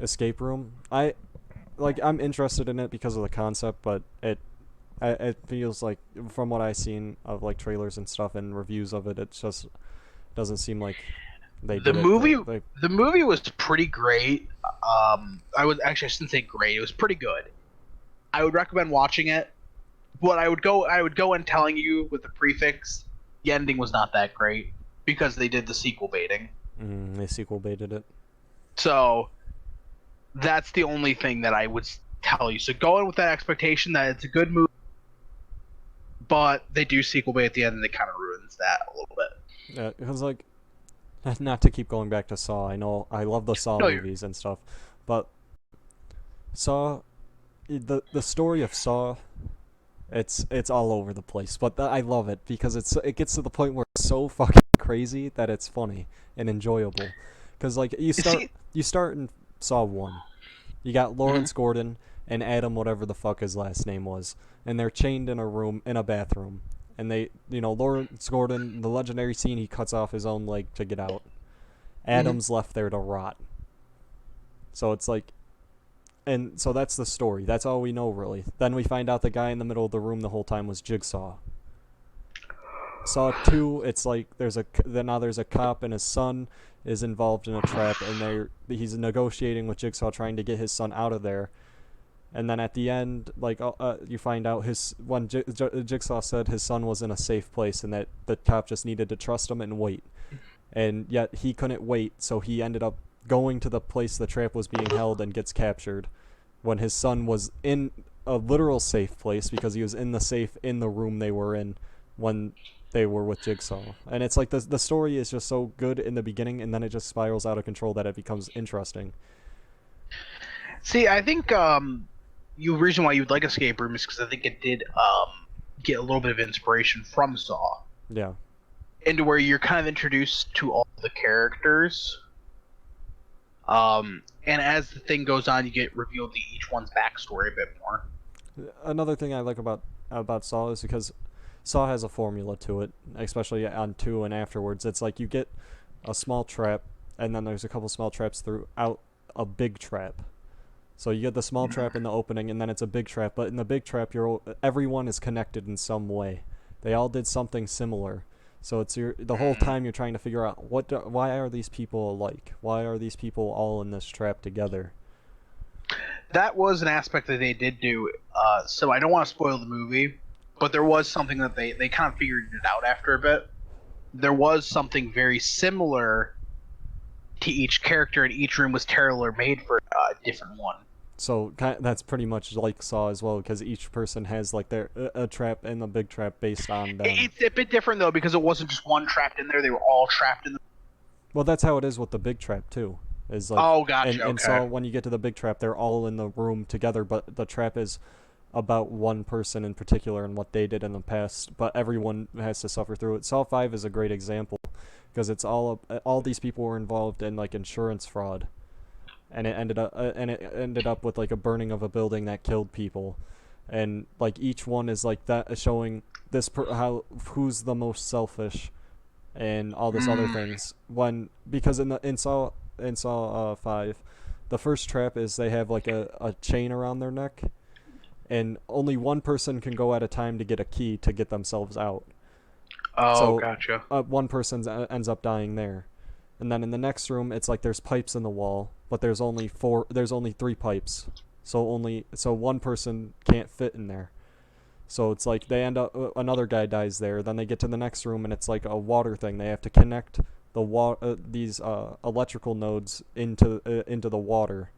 Escape Room, I'm interested in it because of the concept, but it feels like from what I've seen of like trailers and stuff and reviews of it, it just doesn't seem like they The did it. movie, They the movie was pretty great. I shouldn't say great. It was pretty good. I would recommend watching it. But I would go in telling you with the prefix, the ending was not that great because they did the sequel baiting. they sequel baited it. So that's the only thing that I would tell you. So go in with that expectation that it's a good movie, but they do sequel bait at the end, and it kind of ruins that a little bit. Yeah, because like, not to keep going back to Saw. I know I love the Saw No, movies and stuff, but Saw, the story of Saw, it's all over the place. But I love it because it gets to the point where it's so fucking crazy that it's funny and enjoyable. Because like you start in Saw 1, you got Lawrence Gordon and Adam whatever the fuck his last name was, and they're chained in a bathroom. And Lawrence Gordon, the legendary scene, he cuts off his own leg to get out. Adam's left there to rot. So it's like, and so that's the story. That's all we know, really. Then we find out the guy in the middle of the room the whole time was Jigsaw. Saw 2, it's like there's a cop and his son is involved in a trap, and he's negotiating with Jigsaw trying to get his son out of there. And then at the end, like you find out Jigsaw said his son was in a safe place, and that the cop just needed to trust him and wait. And yet he couldn't wait, so he ended up going to the place the trap was being held and gets captured, when his son was in a literal safe place because he was in the safe in the room they were in when they were with Jigsaw. And it's like the story is just so good in the beginning, and then it just spirals out of control that it becomes interesting. See, I think the reason why you'd like Escape Room is because I think it did get a little bit of inspiration from Saw, Yeah. into where you're kind of introduced to all the characters. And as the thing goes on, you get revealed each one's backstory a bit more. Another thing I like about Saw is because Saw has a formula to it, especially on 2 and afterwards. It's like you get a small trap, and then there's a couple small traps throughout a big trap. So you get the small trap in the opening, and then it's a big trap. But in the big trap, everyone is connected in some way. They all did something similar. So it's the whole time you're trying to figure out why are these people alike? Why are these people all in this trap together? That was an aspect that they did do. So I don't want to spoil the movie, but there was something that they kind of figured it out after a bit. There was something very similar to each character, and each room was tailor-made for a different one. So that's pretty much like Saw as well, because each person has like a trap and the big trap based on them. It's a bit different though, because it wasn't just one trapped in there; they were all trapped in. Well, that's how it is with the big trap too. Is like, Oh, gotcha. and Okay. so when you get to the big trap, they're all in the room together, but the trap is about one person in particular and what they did in the past, but everyone has to suffer through it. Saw 5 is a great example because it's all these people were involved in like insurance fraud, and it ended up with like a burning of a building that killed people, and like each one is like that showing how who's the most selfish and all this other Mm. things when because in Saw 5, the first trap is they have like a chain around their neck, and only one person can go at a time to get a key to get themselves out. Oh, So gotcha. one person ends up dying there, and then in the next room it's like there's pipes in the wall, but there's only 3 pipes, so one person can't fit in there. So it's like they end up another guy dies there. Then they get to the next room and it's like a water thing. They have to connect these electrical nodes into the water.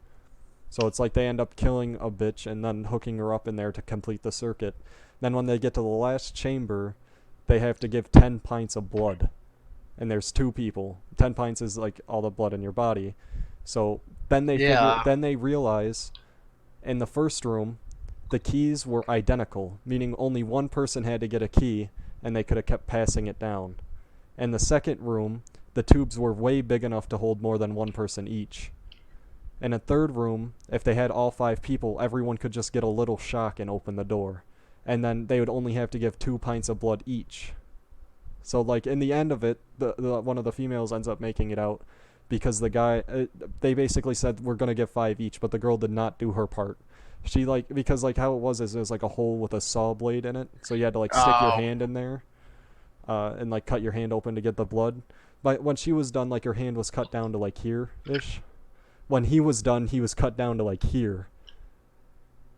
So it's like they end up killing a bitch and then hooking her up in there to complete the circuit. Then when they get to the last chamber, they have to give 10 pints of blood. And there's 2 people. 10 pints is like all the blood in your body. So Yeah. then they realize in the first room the keys were identical, meaning only one person had to get a key and they could have kept passing it down. In the second room, the tubes were way big enough to hold more than one person each. In a third room, if they had all 5 people, everyone could just get a little shock and open the door. And then they would only have to give 2 pints of blood each. So, like, in the end of it, one of the females ends up making it out because the guy, they basically said, we're going to give 5 each, but the girl did not do her part. She, like, because, like, how it was is it was, like, a hole with a saw blade in it, so you had to, like, stick your Oh. hand in there and, like, cut your hand open to get the blood. But when she was done, like, her hand was cut down to, like, here-ish. When he was done, he was cut down to like here.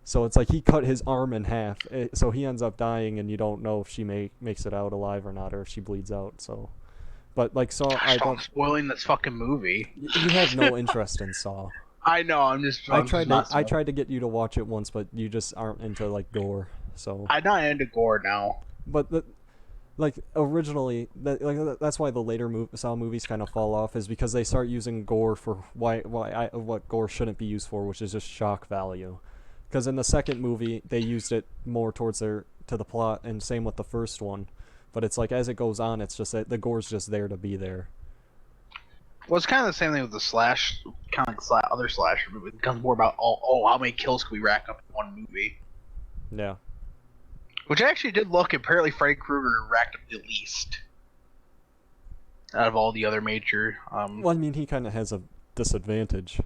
So it's like he cut his arm in half. So he ends up dying, and you don't know if she makes it out alive or not, or if she bleeds out. So, but like Saw, I Gosh, I'm don't. spoiling this fucking movie. You have no interest in Saw. I know. I'm just I messing with. tried to get you to watch it once, but you just aren't into like gore. So, I'm not into gore now. but like originally that's why the later Saw movies kind of fall off, is because they start using gore for what gore shouldn't be used for, which is just shock value. Because in the second movie they used it more towards to the plot, and same with the first one. But it's like as it goes on, it's just that the gore's just there to be there. Well, it's kind of the same thing with the kind of like other slasher movie. It becomes more about how many kills can we rack up in one movie? Yeah. Which I actually did look. Apparently, Freddy Krueger racked up the least out of all the other major. Well, I mean, he kind of has a disadvantage.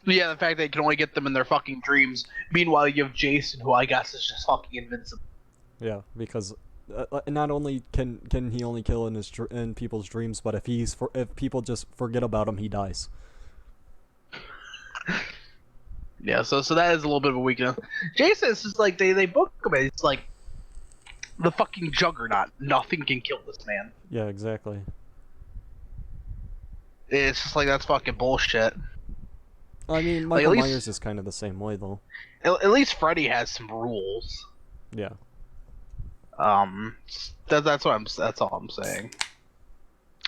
Yeah, the fact that you can only get them in their fucking dreams. Meanwhile, you have Jason, who I guess is just fucking invincible. Yeah, because not only can he only kill in people's dreams, but if people just forget about him, he dies. Yeah, so that is a little bit of a weakness. Jason is just like they book him. It's like the fucking juggernaut. Nothing can kill this man. Yeah, exactly. It's just like that's fucking bullshit. I mean, Like, Michael Myers is kind of the same way, though. At least Freddy has some rules. Yeah. That's all I'm saying.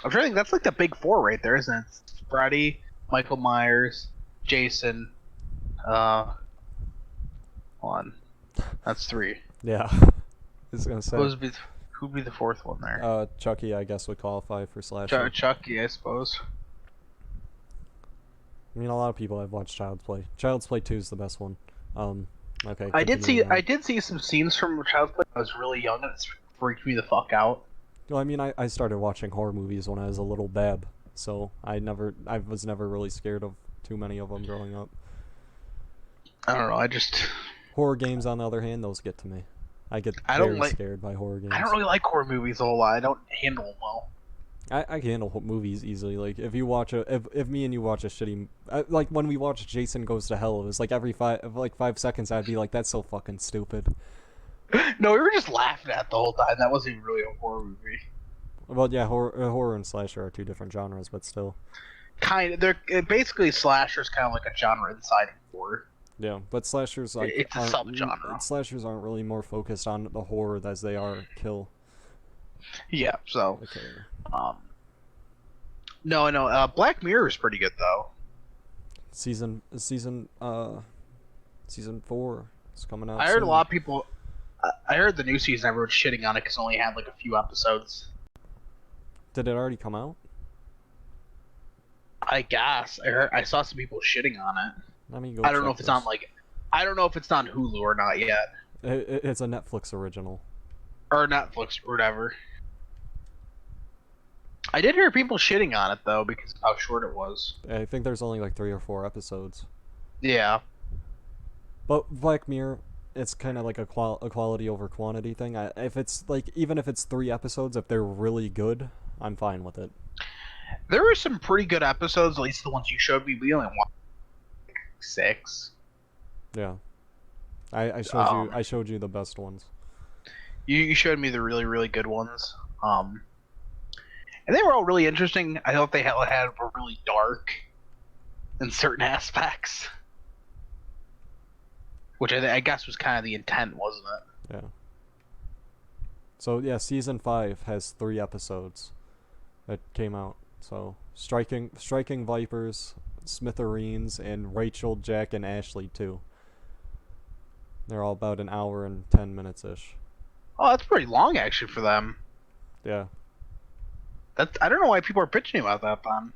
I'm trying to think. That's like the big 4 right there, isn't it? It's Freddy, Michael Myers, Jason. Hold on. That's 3. Yeah. I was gonna say. Who'd be the 4th one there? Chucky, I guess, would qualify for slasher. Chucky, I suppose. I mean, a lot of people have watched Child's Play. Child's Play 2 is the best one. Okay. I did continuing on. see some scenes from Child's Play. I was really young and it freaked me the fuck out. Well, I mean, I started watching horror movies when I was a little bab, so I was never really scared of too many of them growing up. I don't know. Horror games, on the other hand, those get to me. I get very scared by horror games. I don't really like horror movies a whole lot. I don't handle them well. I can handle movies easily. Like if me and you watch a shitty, like when we watched Jason Goes to Hell, it was like every 5 seconds I'd be like, that's so fucking stupid. No, we were just laughing at the whole time. That wasn't even really a horror movie. Well, yeah, horror and slasher are 2 different genres, but still. Basically slashers kind of like a genre inside of horror. Yeah, but slashers It's a subgenre. Slashers aren't really more focused on the horror as they are kill. Yeah, so Okay. No, no. Black Mirror is pretty good though. Season 4 is coming out I heard a soon. lot of people. I heard the new season everyone's shitting on it because it only had like a few episodes. Did it already come out? I guess I saw some people shitting on it. Let me go I don't know check if it's on this. like, I don't know if it's on Hulu or not yet, It's a Netflix original. or Netflix or whatever. I did hear people shitting on it though because of how short it was. I think there's only like 3 or 4 episodes. Yeah, But Black Mirror, it's kind of like a quality over quantity thing. If it's like even if it's 3 episodes, if they're really good, I'm fine with it. there were some pretty good episodes. At least the ones you showed me. We only watched like 6. Yeah, Um, I showed you the best ones. you showed me the really good ones. And they were all really interesting. I thought they were really dark in certain aspects, which I guess was kind of the intent, wasn't it? Yeah. So yeah, season 5 has 3 episodes that came out. So striking vipers, smithereens, and Rachel, Jack, and Ashley too. They're all about an hour and 10 minutes ish. Oh, that's pretty long actually for them. Yeah. I don't know why people are bitching about that, then.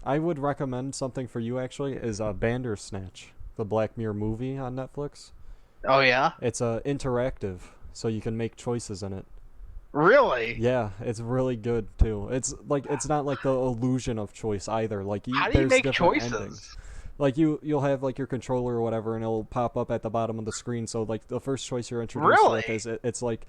I would recommend something for you actually is Bandersnatch, the Black Mirror movie on Netflix. Oh yeah, It's interactive, so you can make choices in it. really? Yeah, it's really good too. It's not like the illusion of choice either. Like How do you there's make different endings. choices? Like you'll have like your controller or whatever, and it'll pop up at the bottom of the screen. So like the first choice you're introduced with Really? is it's like,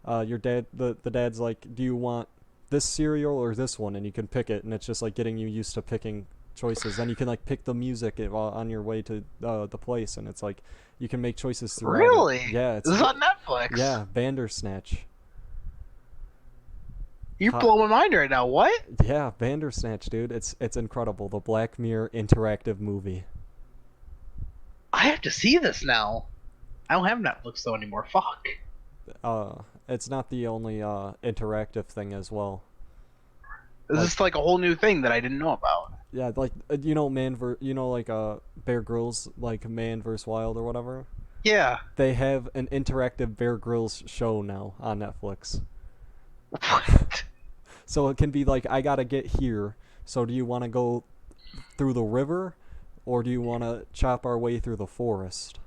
your dad the dad's like, do you want this cereal or this one? And you can pick it, and it's just like getting you used to picking choices. Then you can like pick the music on your way to the place, and it's like you can make choices throughout it. Really? Yeah, This is on Netflix. yeah, Bandersnatch. You blow my mind right now. What? Yeah, Bandersnatch, dude. It's incredible. The Black Mirror interactive movie. I have to see this now. I don't have Netflix though anymore. Fuck. It's not the only interactive thing as well. This Like, is like a whole new thing that I didn't know about. yeah, like like Bear Grylls, like Man vs Wild or whatever. Yeah. They have an interactive Bear Grylls show now on Netflix. What? So it can be like, I gotta get here. So do you want to go through the river, or do you want to chop our way through the forest?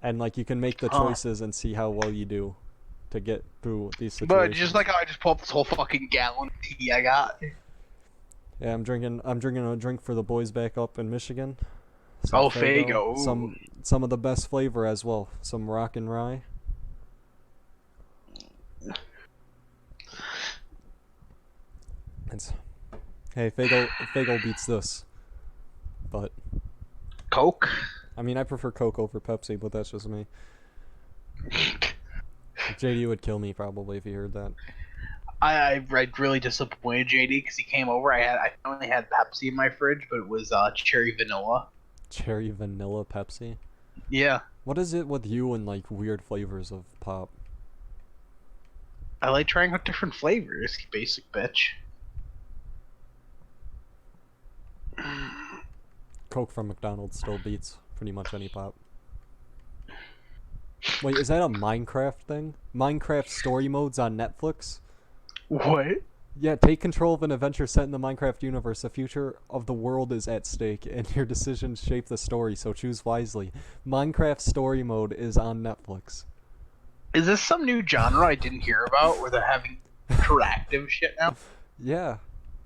And like you can make the choices and see how well you do to get through these situations. But just like how I just pulled up this whole fucking gallon of tea I got. Yeah, I'm drinking a drink for the boys back up in Michigan. Oh, Faygo. Some of the best flavor as well. Some rock and rye. It's, hey, Faygo beats this. But Coke? I mean, I prefer Coke over Pepsi, but that's just me. JD would kill me probably if he heard that. I really disappointed JD because he came over. I only had Pepsi in my fridge, but it was cherry vanilla. Cherry vanilla Pepsi? Yeah. What is it with you and like weird flavors of pop? I like trying out different flavors, you basic bitch. Coke from McDonald's still beats pretty much any pop. Wait, is that a Minecraft thing? Minecraft story modes on Netflix? What? Yeah, take control of an adventure set in the Minecraft universe. The future of the world is at stake, and your decisions shape the story, so choose wisely. Minecraft story mode is on Netflix. Is this some new genre I didn't hear about where they're having interactive shit now? Yeah.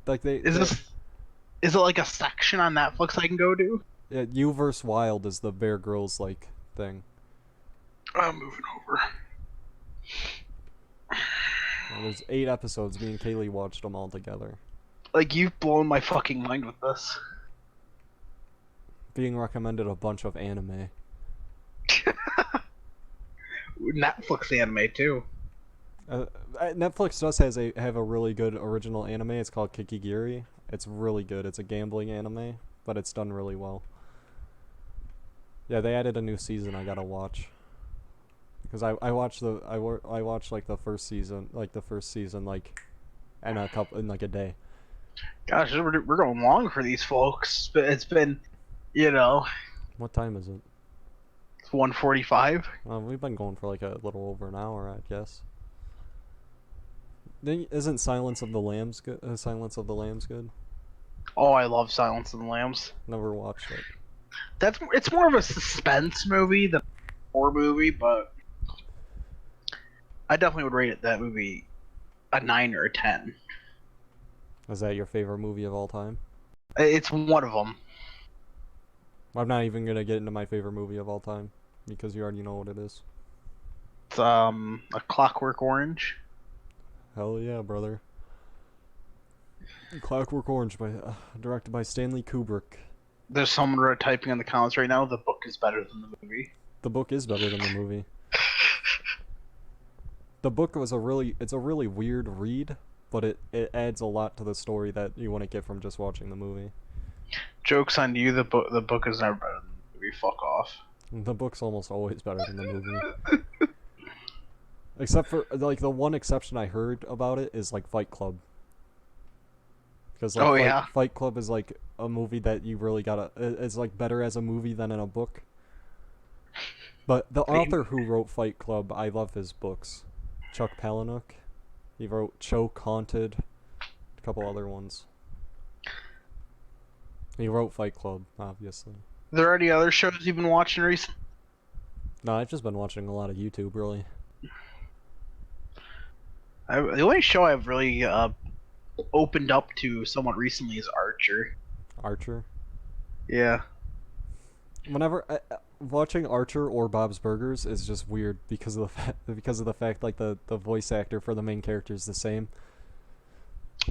Like Is it like a section on Netflix I can go to? Yeah, You vs Wild is the Bear Grylls like thing. I'm moving over. And there's 8 episodes. Me and Kaylee watched them all together. Like, you've blown my fucking mind with this. Being recommended a bunch of anime. Netflix anime too. Netflix does have a really good original anime. It's called Kikigiri. It's really good. It's a gambling anime, but it's done really well. Yeah, they added a new season I gotta watch. Because I watched like the first season like in a day. Gosh, we're going long for these folks. But it's been, you know, What time is it? it's 1:45. We've been going for like a little over an hour, I guess. Isn't Silence of the Lambs good? Silence of the Lambs good? Oh, I love Silence of the Lambs. Never watched it. It's more of a suspense movie than a horror movie, but I definitely would rate that movie a 9 or a 10. Is that your favorite movie of all time? It's one of them. I'm not even gonna get into my favorite movie of all time because you already know what it is. It's A Clockwork Orange. Hell yeah, brother. Clockwork Orange, directed by Stanley Kubrick. There's someone typing in the comments right now. The book is better than the movie. The book is better than the movie. The book was it's a really weird read, but it adds a lot to the story that you wouldn't get from just watching the movie. Joke's on you. The book is never better than the movie. Fuck off. The book's almost always better than the movie. Except for, like, the one exception I heard about it is, like, Fight Club. Because, like, Fight Club is, like, a movie that you really gotta... It's, like, better as a movie than in a book. But the author who wrote Fight Club, I love his books. Chuck Palahniuk. He wrote Choke, Haunted, a couple other ones. He wrote Fight Club, obviously. Are there any other shows you've been watching recently? No, I've just been watching a lot of YouTube, really. The only show I've really opened up to somewhat recently is Archer. Archer? Yeah. Whenever watching Archer or Bob's Burgers is just weird because of the fact like the voice actor for the main character is the same.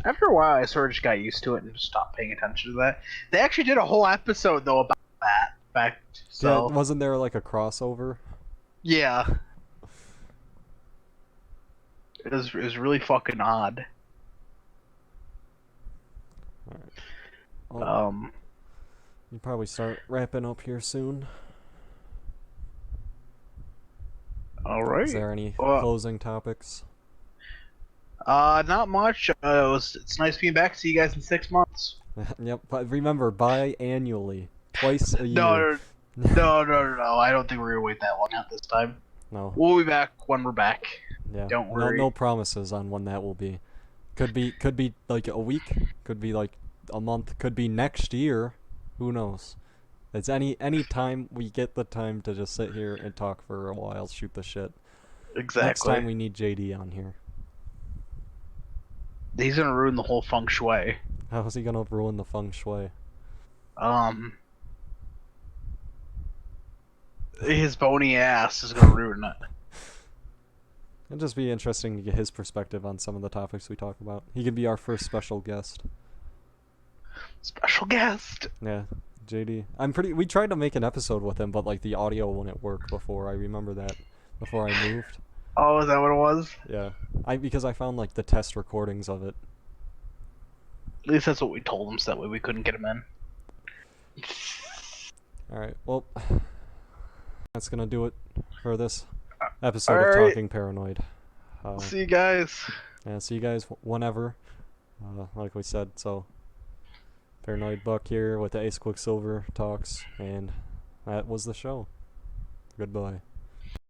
After a while, I sort of just got used to it and just stopped paying attention to that. They actually did a whole episode though about that. Yeah, wasn't there like a crossover? Yeah. It was really fucking odd. All right. You probably start wrapping up here soon. All right. Is there any closing topics? Not much. It's nice being back. See you guys in 6 months. Yep, but remember, biannually, twice a No. year. I don't think we're gonna wait that long at this time. No. We'll be back when we're back. Yeah. Don't worry. No promises on when that will be. Could be like a week. Could be like a month. Could be next year. Who knows? It's any time we get the time to just sit here and talk for a while, shoot the shit. Exactly. Next time we need JD on here. He's gonna ruin the whole feng shui. How is he gonna ruin the feng shui? His bony ass is gonna ruin it. It'd just be interesting to get his perspective on some of the topics we talk about. He could be our first special guest. Special guest. Yeah, JD. We tried to make an episode with him, but like the audio wouldn't work before. I remember that before I moved. Oh, is that what it was? Yeah. Because I found like the test recordings of it. At least that's what we told him, so that way we couldn't get him in. Alright, well, that's gonna do it for this episode of Talking Paranoid. See you guys. Yeah, see you guys whenever. Like we said, so Paranoid Buck here with the Acequicksilver Talks, and that was the show. Goodbye.